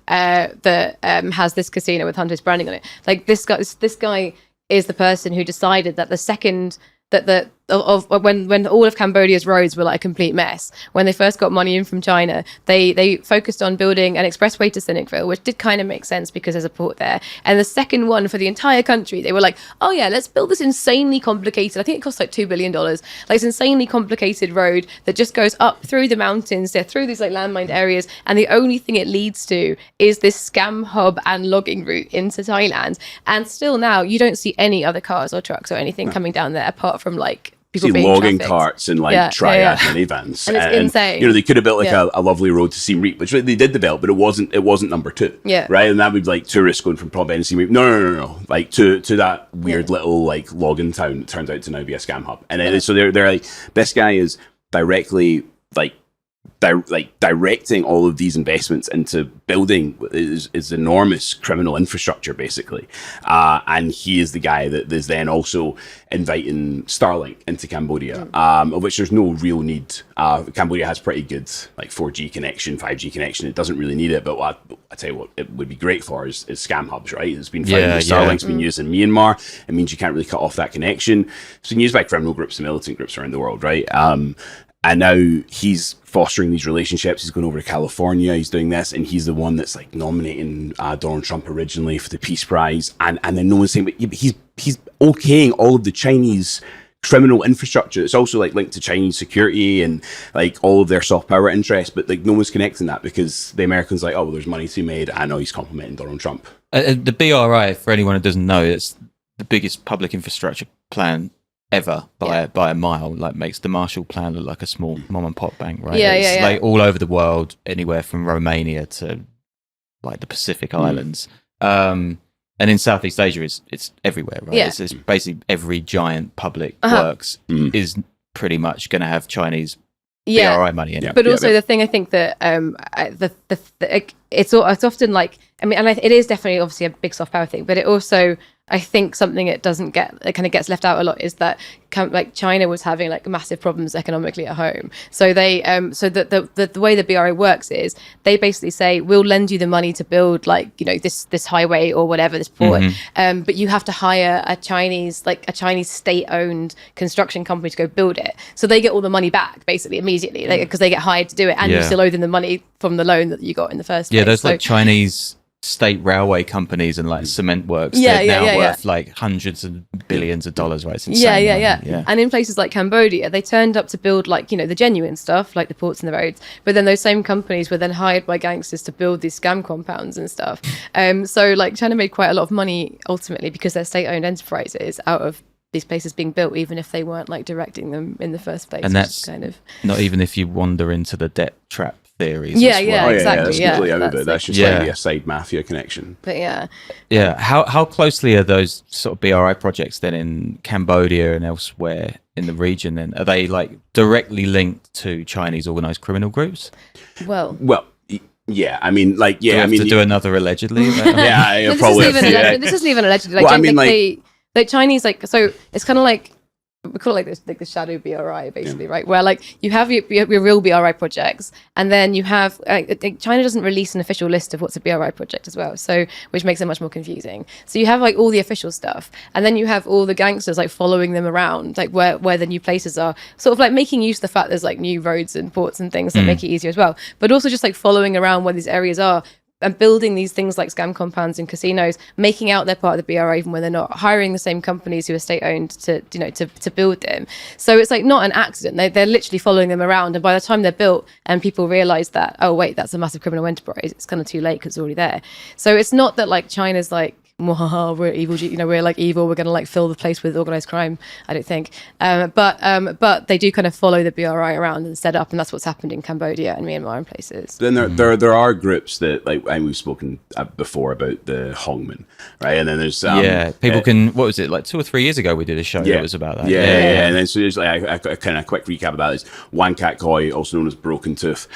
has this casino with Hunter's branding on it. Like this guy is the person who decided that the second that when all of Cambodia's roads were like a complete mess, when they first got money in from China, they focused on building an expressway to Cynicville, which did kind of make sense because there's a port there. And the second one for the entire country, they were like, oh yeah, let's build this insanely complicated, I think it costs like $2 billion, like this insanely complicated road that just goes up through the mountains, through these like landmined areas, and the only thing it leads to is this scam hub and logging route into Thailand. And still now, you don't see any other cars or trucks or anything coming down there apart from like people see logging trafficked. Carts and like Triad minivans. And it's insane. They could have built like a lovely road to Siem Reap, which they did develop, but it wasn't number 2. Yeah. Right? And that would be like tourists going from Providence Siem Reap. No. Like to that weird little like logging town that turns out to now be a scam hub. And so they're like, this guy is directly like directing all of these investments into building is enormous criminal infrastructure, basically. And he is the guy that is then also inviting Starlink into Cambodia, of which there's no real need. Cambodia has pretty good like 4G connection, 5G connection. It doesn't really need it, but I tell you what, it would be great for is scam hubs, right? It's been found that Starlink's been used in Myanmar. It means you can't really cut off that connection. It's been used by criminal groups and militant groups around the world, right? And now he's fostering these relationships. He's going over to California. He's doing this, and he's the one that's like nominating Donald Trump originally for the Peace Prize. And then no one's saying, but he's okaying all of the Chinese criminal infrastructure. It's also like linked to Chinese security and like all of their soft power interests. But like no one's connecting that because the Americans are like, oh, well, there's money to be made. I know he's complimenting Donald Trump. The BRI, for anyone who doesn't know, it's the biggest public infrastructure plan ever by a mile. Like makes the Marshall Plan look like a small mom and pop bank, right? It's like all over the world, anywhere from Romania to like the Pacific Islands, and in Southeast Asia it's everywhere, right? It's basically every giant public works is pretty much going to have Chinese BRI money in it. But also the thing I think that it's often like, I mean, and it is definitely obviously a big soft power thing, but it also, I think something it doesn't get, it kind of gets left out a lot, is that like China was having like massive problems economically at home. So they, so the way the BRI works is they basically say, we'll lend you the money to build like, this highway or whatever, this port, but you have to hire a Chinese state-owned construction company to go build it. So they get all the money back basically immediately, because they get hired to do it, and you still owe them the money from the loan that you got in the first place. Yeah, those like Chinese state railway companies and like cement works, they're now worth like hundreds of billions of dollars, right? It's insane. Yeah. And in places like Cambodia, they turned up to build like, the genuine stuff, like the ports and the roads, but then those same companies were then hired by gangsters to build these scam compounds and stuff. So like China made quite a lot of money ultimately because they're state-owned enterprises out of these places being built, even if they weren't like directing them in the first place. And which that's is kind of not even if you wander into the debt trap theories. Yeah, as yeah. well. Exactly, that's yeah. completely out of That's it. That's just like- like a side mafia connection. but yeah. Yeah. How closely are those sort of BRI projects then in Cambodia and elsewhere in the region? Then are they like directly linked to Chinese organized criminal groups? Well, Yeah, I mean, like, Do we yeah, I have mean, to do another allegedly? yeah, no, probably. this isn't even allegedly. Like, Well, I mean, like Chinese, like, so it's kind of like we call it like the shadow BRI, basically, right? Where like you have your real BRI projects, and then you have China doesn't release an official list of what's a BRI project as well, so which makes it much more confusing. So you have like all the official stuff, and then you have all the gangsters like following them around, like where the new places are, sort of like making use of the fact there's like new roads and ports and things that make it easier as well, but also just like following around where these areas are. And building these things like scam compounds and casinos, making out they're part of the BRI even when they're not, hiring the same companies who are state owned to build them. So it's like not an accident. They're literally following them around, and by the time they're built and people realize that, oh wait, that's a massive criminal enterprise, it's kind of too late because it's already there. So it's not that like China's like, we're evil, we're like evil, we're gonna like fill the place with organized crime. I don't think, but they do kind of follow the BRI around and set up, and that's what's happened in Cambodia and Myanmar and places. Then there are groups that, like, and we've spoken before about the Hongmen, right? And then there's people can. What was it like 2 or 3 years ago? We did a show that was about that. Yeah. And then so there's like a kind of quick recap of that is Wan Kat Koi, also known as Broken Tooth,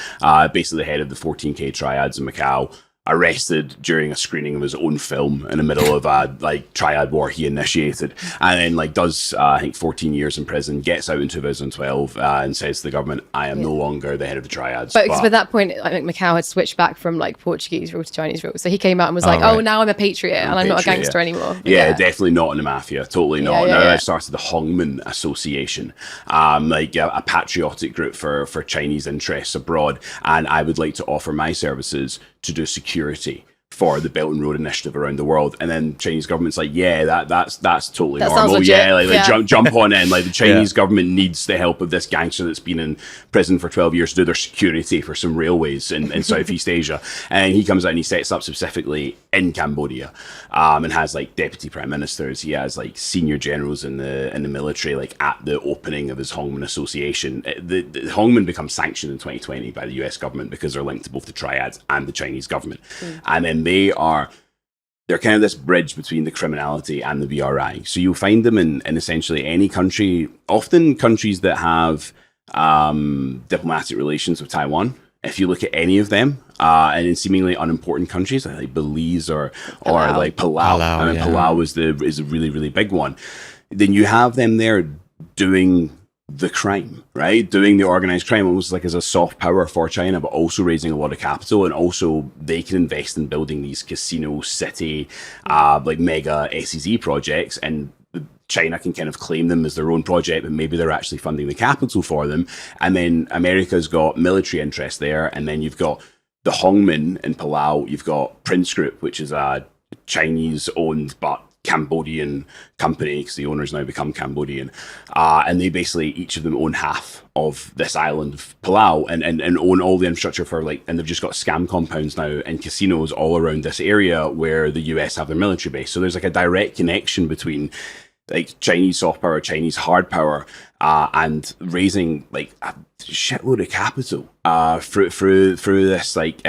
basically the head of the 14K triads in Macau, arrested during a screening of his own film in the middle of a like triad war he initiated, and then like does I think 14 years in prison, gets out in 2012 and says to the government, I am no longer the head of the triads. But by that point, I think Macau had switched back from like Portuguese rule to Chinese rule, so he came out and was like, right. oh, now I'm a patriot and I'm not a gangster anymore. Yeah, definitely not in the mafia, totally not. Now yeah. I started the Hongmen Association, like a patriotic group for Chinese interests abroad, and I would like to offer my services to do security for the Belt and Road Initiative around the world. And then Chinese government's like, yeah, that's totally That normal. sounds Yeah, legit. like Yeah. jump on in. Like the Chinese government needs the help of this gangster that's been in prison for 12 years to do their security for some railways in Southeast Asia. And he comes out and he sets up specifically in Cambodia, and has like deputy prime ministers. He has like senior generals in the military, like at the opening of his Hongmen Association. The Hongmen become sanctioned in 2020 by the US government because they're linked to both the triads and the Chinese government. And then they're kind of this bridge between the criminality and the BRI. So you'll find them in essentially any country, often countries that have diplomatic relations with Taiwan. If you look at any of them, and in seemingly unimportant countries like Belize or like Palau, I mean, Palau is a really, really big one. Then you have them there doing the crime, right? Doing the organized crime almost like as a soft power for China, but also raising a lot of capital, and also they can invest in building these casino city, like mega SEZ projects, and China can kind of claim them as their own project, but maybe they're actually funding the capital for them. And then America's got military interest there, and then you've got the Hongmen in Palau, you've got Prince Group, which is a Chinese-owned but Cambodian company, because the owners now become Cambodian, and they basically each of them own half of this island of Palau, and own all the infrastructure for like, and they've just got scam compounds now and casinos all around this area where the US have their military base. So there's like a direct connection between like Chinese soft power, Chinese hard power, and raising like a shitload of capital through this like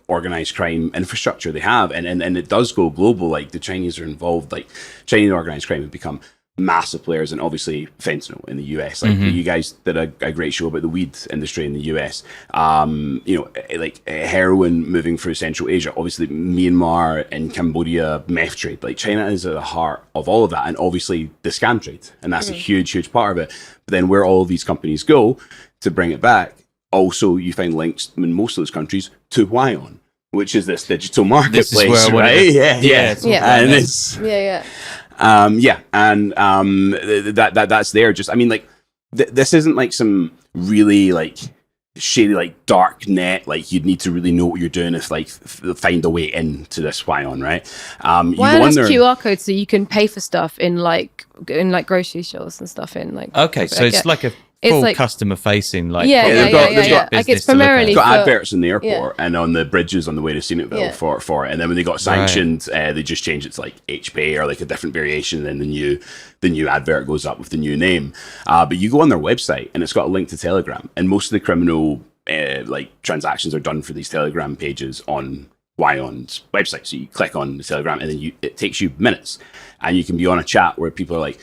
organized crime infrastructure they have, and it does go global. Like the Chinese are involved, like Chinese organized crime have become massive players, and obviously fentanyl in the US. Like you guys did a great show about the weed industry in the US. Like heroin moving through Central Asia, obviously Myanmar and Cambodia, meth trade. Like China is at the heart of all of that, and obviously the scam trade, and that's a huge part of it. But then where all of these companies go to bring it back, also you find links in most of those countries to Huion, which is this digital marketplace, right? And it's that's there. Just, I mean, like this isn't like some really like shady like dark net. Like you'd need to really know what you're doing if like find a way into this Huion, right? Huion has QR codes so you can pay for stuff in like grocery stores and stuff in like. Okay, so it's like a It's full like customer facing, like yeah, Yeah, yeah, they've yeah, got- yeah, they've yeah. got Like business it's to look at. primarily They've got for- adverts in the airport and on the bridges on the way to Scenicville Yeah. for it. And then when they got sanctioned, they just changed it to like HPay or like a different variation. And then the new advert goes up with the new name. But you go on their website and it's got a link to Telegram. And most of the criminal like transactions are done for these Telegram pages on Wyon's website. So you click on the Telegram and then it takes you minutes. And you can be on a chat where people are like,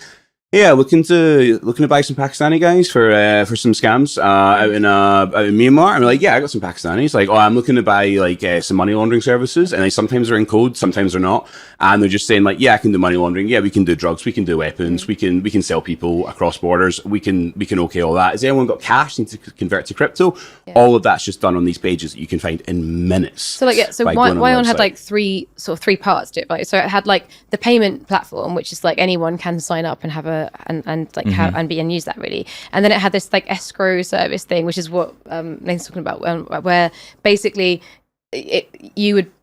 yeah, looking to buy some Pakistani guys for some scams out in Myanmar. And we're like, yeah, I got some Pakistanis. Like, oh, I'm looking to buy like some money laundering services, and they sometimes are in code, sometimes they're not. And they're just saying like, yeah, I can do money laundering. Yeah, we can do drugs, we can do weapons, we can sell people across borders. We can okay all that. Has anyone got cash need to convert to crypto? Yeah. All of that's just done on these pages that you can find in minutes. So like so Wyon had like three parts to it, right? So it had like the payment platform, which is like anyone can sign up and have have and use that really. And then it had this like escrow service thing, which is what Nathan's talking about, where basically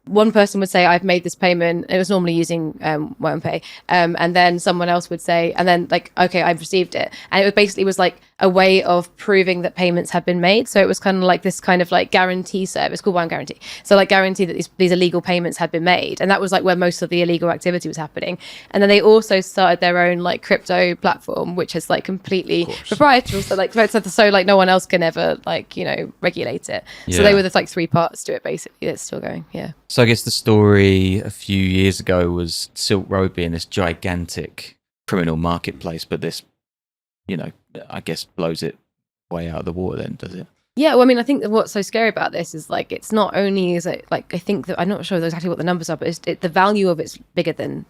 one person would say, I've made this payment. It was normally using WonPay. And then someone else would say, and then like, okay, I've received it. And it basically was like a way of proving that payments had been made. So it was kind of like this kind of like guarantee service called Wyon Guarantee. So like guarantee that these illegal payments had been made. And that was like where most of the illegal activity was happening. And then they also started their own like crypto platform, which is like completely proprietary. So like, so like no one else can ever like, regulate it. Yeah. So they were the like three parts to it basically. It's still going. Yeah. So I guess the story a few years ago was Silk Road being this gigantic criminal marketplace, but this, I guess blows it way out of the water then, does it? Yeah, well, I mean, I think that what's so scary about this is like, it's not only is it like, I think that I'm not sure exactly what the numbers are, but the value of it's bigger than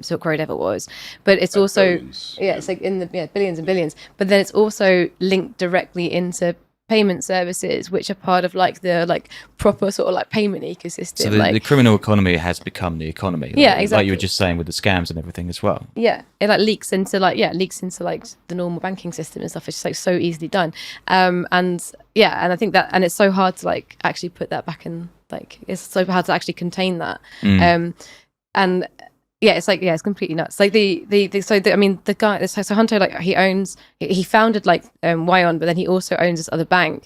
Silk Road ever was. But it's also, billions. Yeah, it's like in the billions and billions. But then it's also linked directly into payment services, which are part of like the like proper sort of like payment ecosystem. So the criminal economy has become the economy. Yeah, exactly. Like you were just saying with the scams and everything as well. Yeah, it like leaks into like the normal banking system and stuff. It's just like so easily done. And I think that, and it's so hard to like actually put that back in, like it's so hard to actually contain that. And yeah, it's like, yeah, it's completely nuts. Like the guy, so Hun To, like he founded like Wyon, but then he also owns this other bank,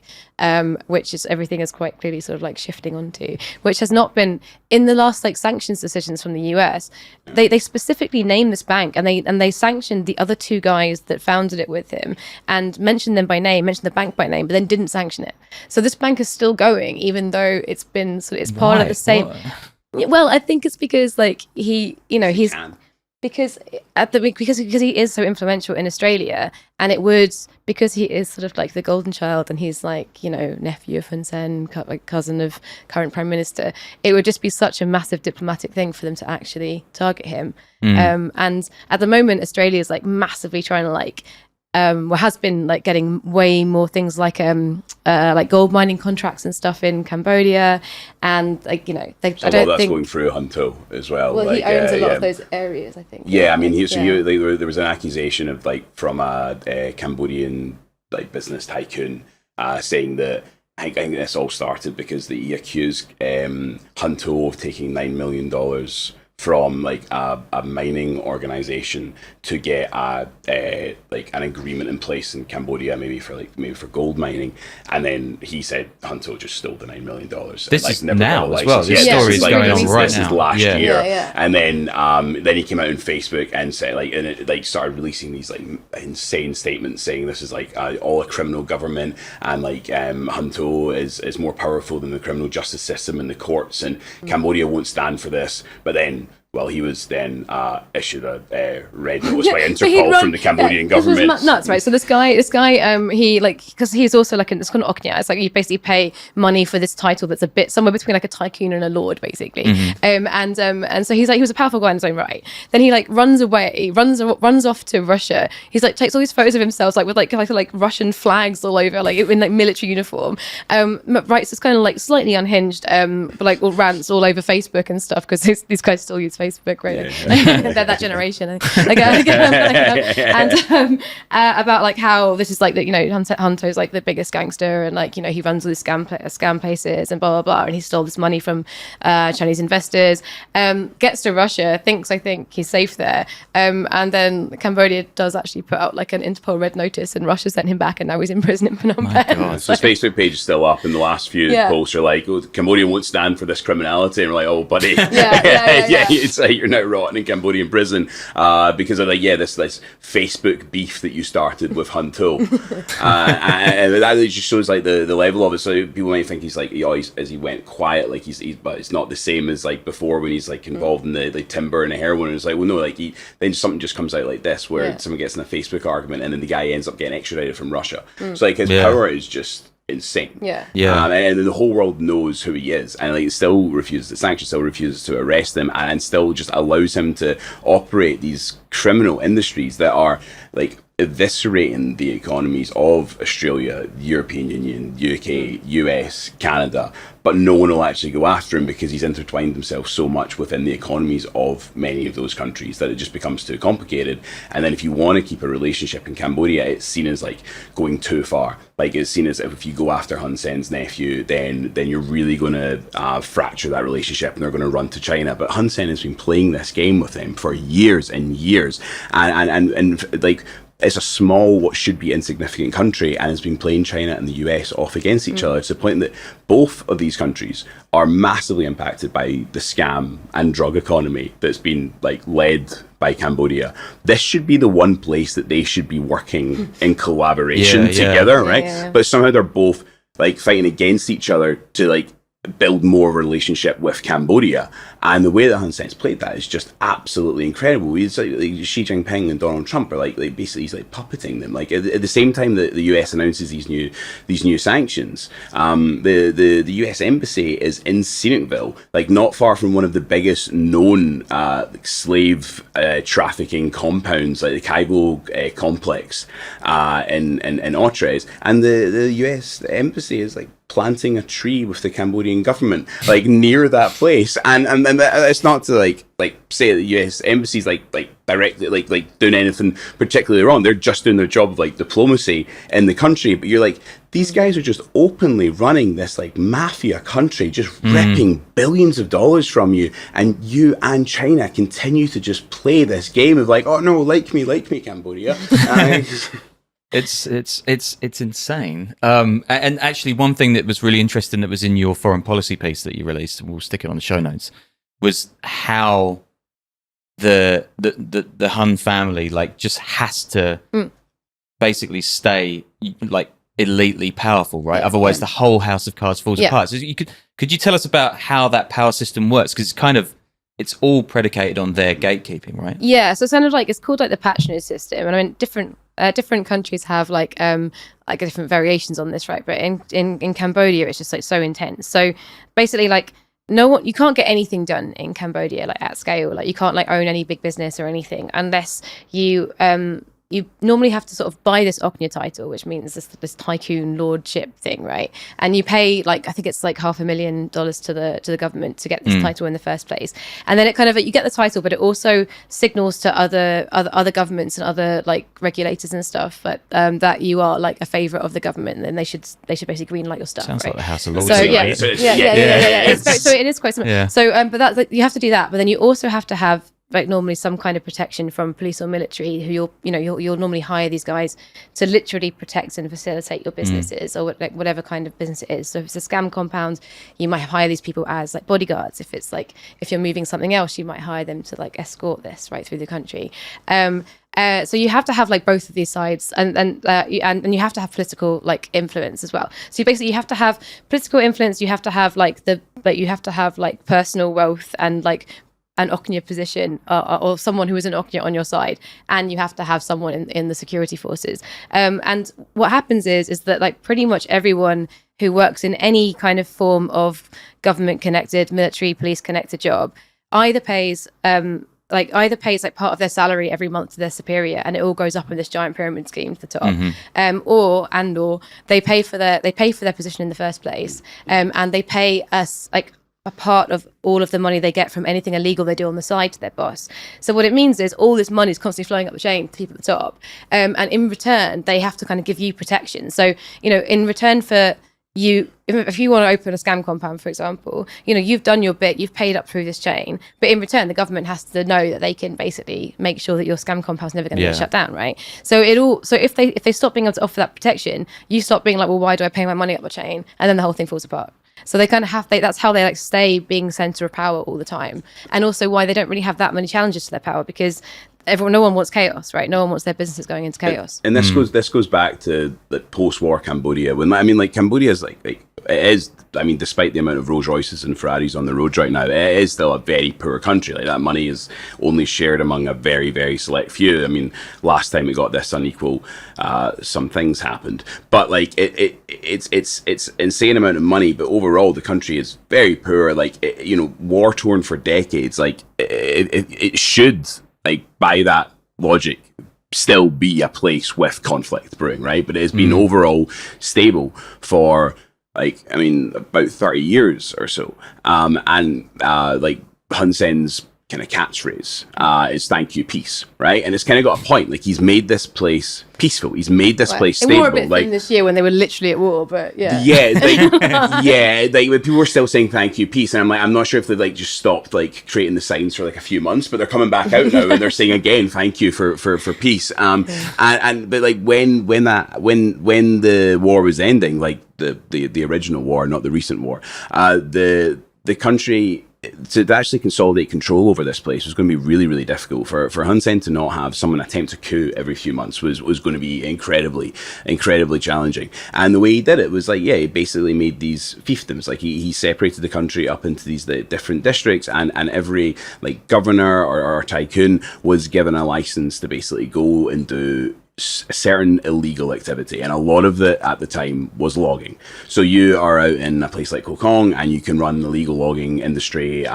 which is everything is quite clearly sort of like shifting onto, which has not been in the last like sanctions decisions from the US. They specifically named this bank and they sanctioned the other two guys that founded it with him and mentioned them by name, mentioned the bank by name, but then didn't sanction it. So this bank is still going, even though it's been sort of, it's part of the same. What? Well, I think it's because like because he is so influential in Australia, and it would, because he is sort of like the golden child and he's like, nephew of Hun To, like cousin of current prime minister, it would just be such a massive diplomatic thing for them to actually target him. And at the moment, Australia is like massively trying to like has been like getting way more things like gold mining contracts and stuff in Cambodia, and like I don't think going through Hun To as well. Well, he owns a lot of those areas, I think. Yeah, I mean, there was an accusation of like from a Cambodian like business tycoon saying that I think this all started because he accused Hun To of taking $9 million from like a mining organization to get like an agreement in place in Cambodia, maybe for gold mining, and then he said Hun To just stole the $9 million. This like, is now as well. This Yeah, story is going on right this now. Is last year, Yeah. and then he came out on Facebook and said and it like started releasing these like insane statements saying this is like all a criminal government, and like Hun To is more powerful than the criminal justice system and the courts, and Cambodia won't stand for this. But then, well, he was then issued a red notice by Interpol from the Cambodian government. This was nuts, right? So this guy, he like, because he's also like it's called an oknya. It's like you basically pay money for this title that's a bit somewhere between like a tycoon and a lord, basically. And so he's like, he was a powerful guy in his own right. Then he like runs away, runs off to Russia. He's like takes all these photos of himself like with like Russian flags all over, like in like military uniform. Writes this kind of like slightly unhinged, but like all rants all over Facebook and stuff, because these guys still use Facebook, right? They're that generation. And about like how this is like that, you know, Hun To's like the biggest gangster, and like, you know, he runs all these scam places and blah blah blah, and he stole this money from Chinese investors. Gets to Russia, I think he's safe there, and then Cambodia does actually put out like an Interpol red notice, and Russia sent him back, and now he's in prison in Phnom Penh. So his Facebook page is still up, and the last few posts are like, "Oh, Cambodia won't stand for this criminality," and we're like, "Oh, buddy, it's like you're now rotting in Cambodian prison because of like this Facebook beef that you started with Hun To," and that just shows like the level of it. So people might think he's like, as he went quiet, like he's but it's not the same as like before when he's like involved in the timber and the heroin. And it's like, well, no, like then something just comes out like this where someone gets in a Facebook argument, and then the guy ends up getting extradited from Russia. So like his power is just insane. And the whole world knows who he is, and like it still refuses, the sanction still refuses to arrest him, and still just allows him to operate these criminal industries that are like eviscerating the economies of Australia, European Union, UK, US, Canada, but no one will actually go after him because he's intertwined himself so much within the economies of many of those countries that it just becomes too complicated. And then if you want to keep a relationship in Cambodia, it's seen as like going too far. Like it's seen as if you go after Hun Sen's nephew, then you're really going to fracture that relationship, and they're going to run to China. But Hun Sen has been playing this game with him for years and years, and like, it's a small, what should be insignificant country, and has been playing China and the US off against each other to the point that both of these countries are massively impacted by the scam and drug economy that's been like led by Cambodia. This should be the one place that they should be working in collaboration together, right? But somehow they're both like fighting against each other to like build more of a relationship with Cambodia. And the way that Hun Sen's played that is just absolutely incredible. It's like Xi Jinping and Donald Trump are like basically he's like puppeting them. Like at the same time that the US announces these new sanctions, the US embassy is in Scenicville, like not far from one of the biggest known slave trafficking compounds, like the Kaibo complex in Ottres, and the US embassy is like planting a tree with the Cambodian government, like near that place, and it's not to like say that the US embassy's like directly like doing anything particularly wrong. They're just doing their job of like diplomacy in the country. But you're like, these guys are just openly running this like mafia country, just ripping billions of dollars from you, and you and China continue to just play this game of like, oh no, like me Cambodia. It's insane. And actually, one thing that was really interesting that was in your foreign policy piece that you released, and we'll stick it on the show notes, was how the Hun family like just has to basically stay like elitely powerful, right? Otherwise, the whole house of cards falls apart. So could you tell us about how that power system works? Because it's all predicated on their gatekeeping, right? Yeah, so it's kind of like, it's called like the patronage system, and I mean different countries have like different variations on this, right? But in Cambodia, it's just like so intense. So basically, like you can't get anything done in Cambodia like at scale. Like you can't like own any big business or anything unless you normally have to sort of buy this Oknya title, which means this tycoon lordship thing, right? And you pay like, I think it's like $500,000 to the government to get this title in the first place. And then it kind of, you get the title, but it also signals to other governments and other like regulators and stuff that you are like a favorite of the government, and they should basically greenlight your stuff. Sounds right? like the House of Lords. So yeah. So it is quite similar. Yeah. So but that's like, you have to do that, but then you also have to have like normally some kind of protection from police or military, who you'll normally hire these guys to literally protect and facilitate your businesses or like whatever kind of business it is. So if it's a scam compound, you might hire these people as like bodyguards. If it's like, if you're moving something else, you might hire them to like escort this right through the country. So you have to have like both of these sides, and you have to have political like influence as well. So you have to have political influence. You have to have like personal wealth and like an Oknya position or someone who is an Oknya on your side, and you have to have someone in the security forces. And what happens is that like pretty much everyone who works in any kind of form of government connected, military, police connected job either pays like part of their salary every month to their superior, and it all goes up in this giant pyramid scheme to the top, or they pay for their position in the first place, and they pay us like a part of all of the money they get from anything illegal they do on the side to their boss. So what it means is all this money is constantly flowing up the chain to people at the top, and in return they have to kind of give you protection. So in return for you, if you want to open a scam compound, for example, you've done your bit, you've paid up through this chain, but in return the government has to know that they can basically make sure that your scam compound's never going to get shut down, right? So if they stop being able to offer that protection, you stop being like, well, why do I pay my money up the chain? And then the whole thing falls apart. So they kind of that's how they stay being center of power all the time, and also why they don't really have that many challenges to their power, because no one wants chaos, right? No one wants their businesses going into chaos. And this goes back to the post-war Cambodia. Cambodia is it is. Despite the amount of Rolls Royces and Ferraris on the roads right now, it is still a very poor country. Like, that money is only shared among a very, very select few. Last time it got this unequal, some things happened. But it's insane amount of money. But overall, the country is very poor. War torn for decades. It should, by that logic, still be a place with conflict brewing, right? But it has been overall stable for about 30 years or so. Hun Sen's kind of catchphrase is "Thank you, peace," right? And it's kind of got a point. He's made this place peaceful. He's made this place stable. It were a bit thin this year when they were literally at war, but yeah. When people were still saying "Thank you, peace," and I'm not sure if they just stopped creating the signs for a few months, but they're coming back out now and they're saying again "Thank you for peace." When the war was ending, the original war, not the recent war, the country, to actually consolidate control over this place was going to be really, really difficult. For Hun Sen to not have someone attempt a coup every few months was going to be incredibly, incredibly challenging. And the way he did it was he basically made these fiefdoms. He separated the country up into these different districts, and every governor or tycoon was given a license to basically go and do a certain illegal activity, and a lot of it at the time was logging. So you are out in a place like Kokong and you can run the legal logging industry,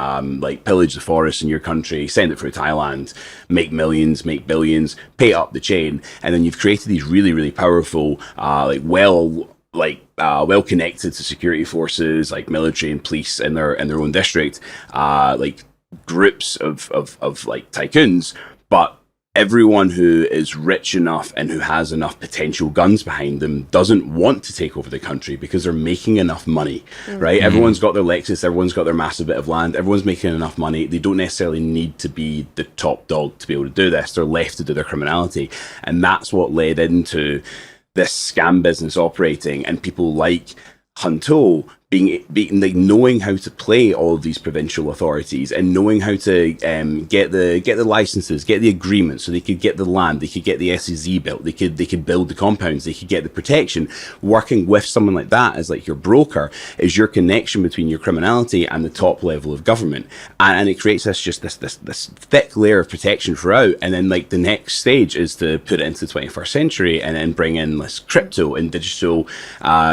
pillage the forests in your country, send it through Thailand, make millions, make billions, pay up the chain, and then you've created these really, really powerful, well connected to security forces, military and police in their own district, groups of tycoons, but everyone who is rich enough and who has enough potential guns behind them doesn't want to take over the country because they're making enough money, right? Everyone's got their Lexus, everyone's got their massive bit of land, everyone's making enough money. They don't necessarily need to be the top dog to be able to do this. They're left to do their criminality. And that's what led into this scam business operating, and people like Hun To being knowing how to play all of these provincial authorities and knowing how to get the licenses, get the agreements, so they could get the land, they could get the SEZ built, they could build the compounds, they could get the protection. Working with someone like that as your broker is your connection between your criminality and the top level of government, and it creates this thick layer of protection throughout. And then the next stage is to put it into the 21st century and then bring in this crypto and digital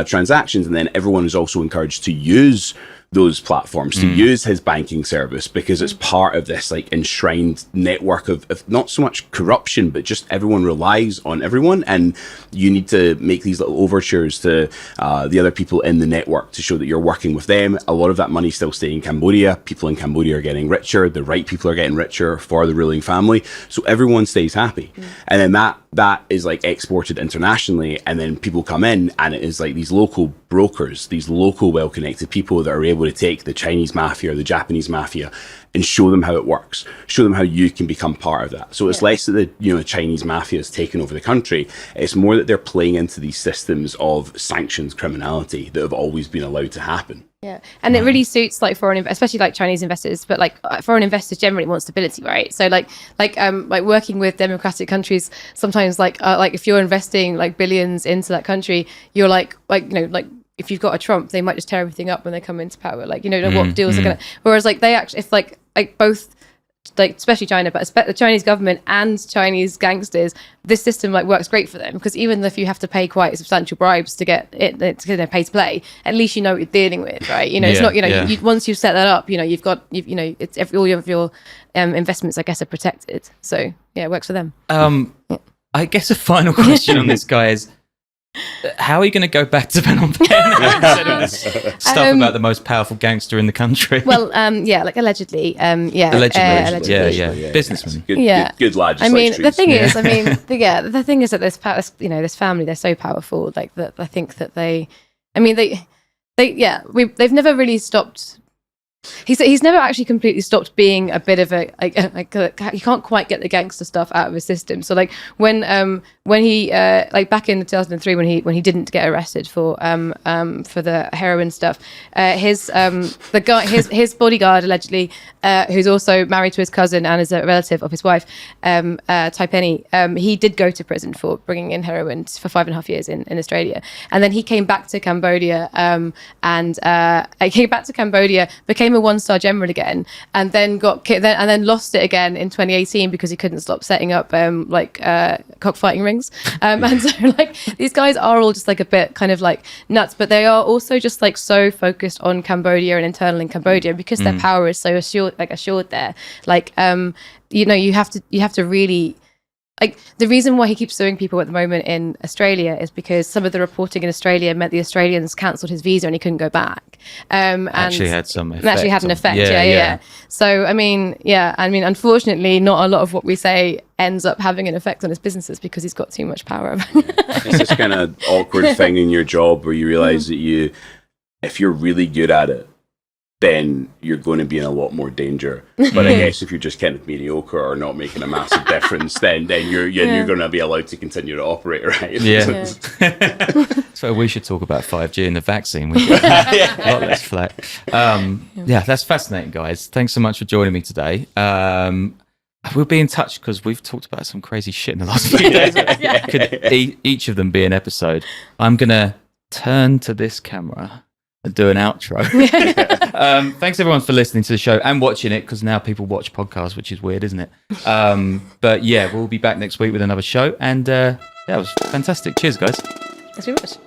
transactions, and then everyone is also encouraged to use those platforms, to use his banking service, because it's part of this enshrined network of not so much corruption, but just everyone relies on everyone, and you need to make these little overtures to the other people in the network to show that you're working with them. A lot of that money still staying in Cambodia. People in Cambodia are getting richer, the right people are getting richer for the ruling family, so everyone stays happy. And then that is exported internationally, and then people come in, and it is these local brokers, these local well-connected people that are able to take the Chinese mafia or the Japanese mafia and show them how it works, show them how you can become part of that. So it's less that the Chinese mafia has taken over the country. It's more that they're playing into these systems of sanctioned criminality that have always been allowed to happen. Yeah, and it really suits foreign, especially Chinese investors, but foreign investors generally want stability, right? So working with democratic countries, sometimes if you're investing billions into that country, you're if you've got a Trump, they might just tear everything up when they come into power. What deals are gonna. Whereas they actually, if both, especially China, but the Chinese government and Chinese gangsters, this system works great for them, because even if you have to pay quite substantial bribes to get it to pay to play, at least you know what you're dealing with, right? It's not you, once you've set that up, you've got it's all of your investments, I guess, are protected. So yeah, it works for them. I guess a final question on this, guy, is How are you going to go back to pen on pen instead of this stuff about the most powerful gangster in the country? Well, yeah, like allegedly, yeah, allegedly. Yeah. Businessman. Good lad. I mean, the thing is, the thing is that this family, they're so powerful. Like that, I think that they've never really stopped. He's never actually completely stopped being a bit of a he can't quite get the gangster stuff out of his system. So like when he back in 2003 when he didn't get arrested for the heroin stuff, his bodyguard allegedly, who's also married to his cousin and is a relative of his wife, Taipeni, he did go to prison for bringing in heroin for 5.5 years in Australia, and then he came back to Cambodia became a 1-star general again, and then lost it again in 2018 because he couldn't stop setting up cockfighting rings. And so like these guys are all just like a bit kind of like nuts, but they are also just like so focused on Cambodia and internal in Cambodia because their power is so assured there. Like you have to really. Like the reason why he keeps suing people at the moment in Australia is because some of the reporting in Australia meant the Australians cancelled his visa and he couldn't go back. Actually had some effect. Actually had an effect. Yeah. So unfortunately, not a lot of what we say ends up having an effect on his businesses because he's got too much power. It's this kind of awkward thing in your job where you realize that if you're really good at it, then you're going to be in a lot more danger. But I guess if you're just kind of mediocre or not making a massive difference, then you're going to be allowed to continue to operate, right? Yeah. So we should talk about 5G and the vaccine. We get a lot less flat. That's fascinating, guys. Thanks so much for joining me today. We'll be in touch because we've talked about some crazy shit in the last few days. Could each of them be an episode? I'm going to turn to this camera and do an outro. Thanks everyone for listening to the show and watching it, because now people watch podcasts, which is weird, isn't it? But yeah, we'll be back next week with another show, and it was fantastic. Cheers, guys. Thanks very much.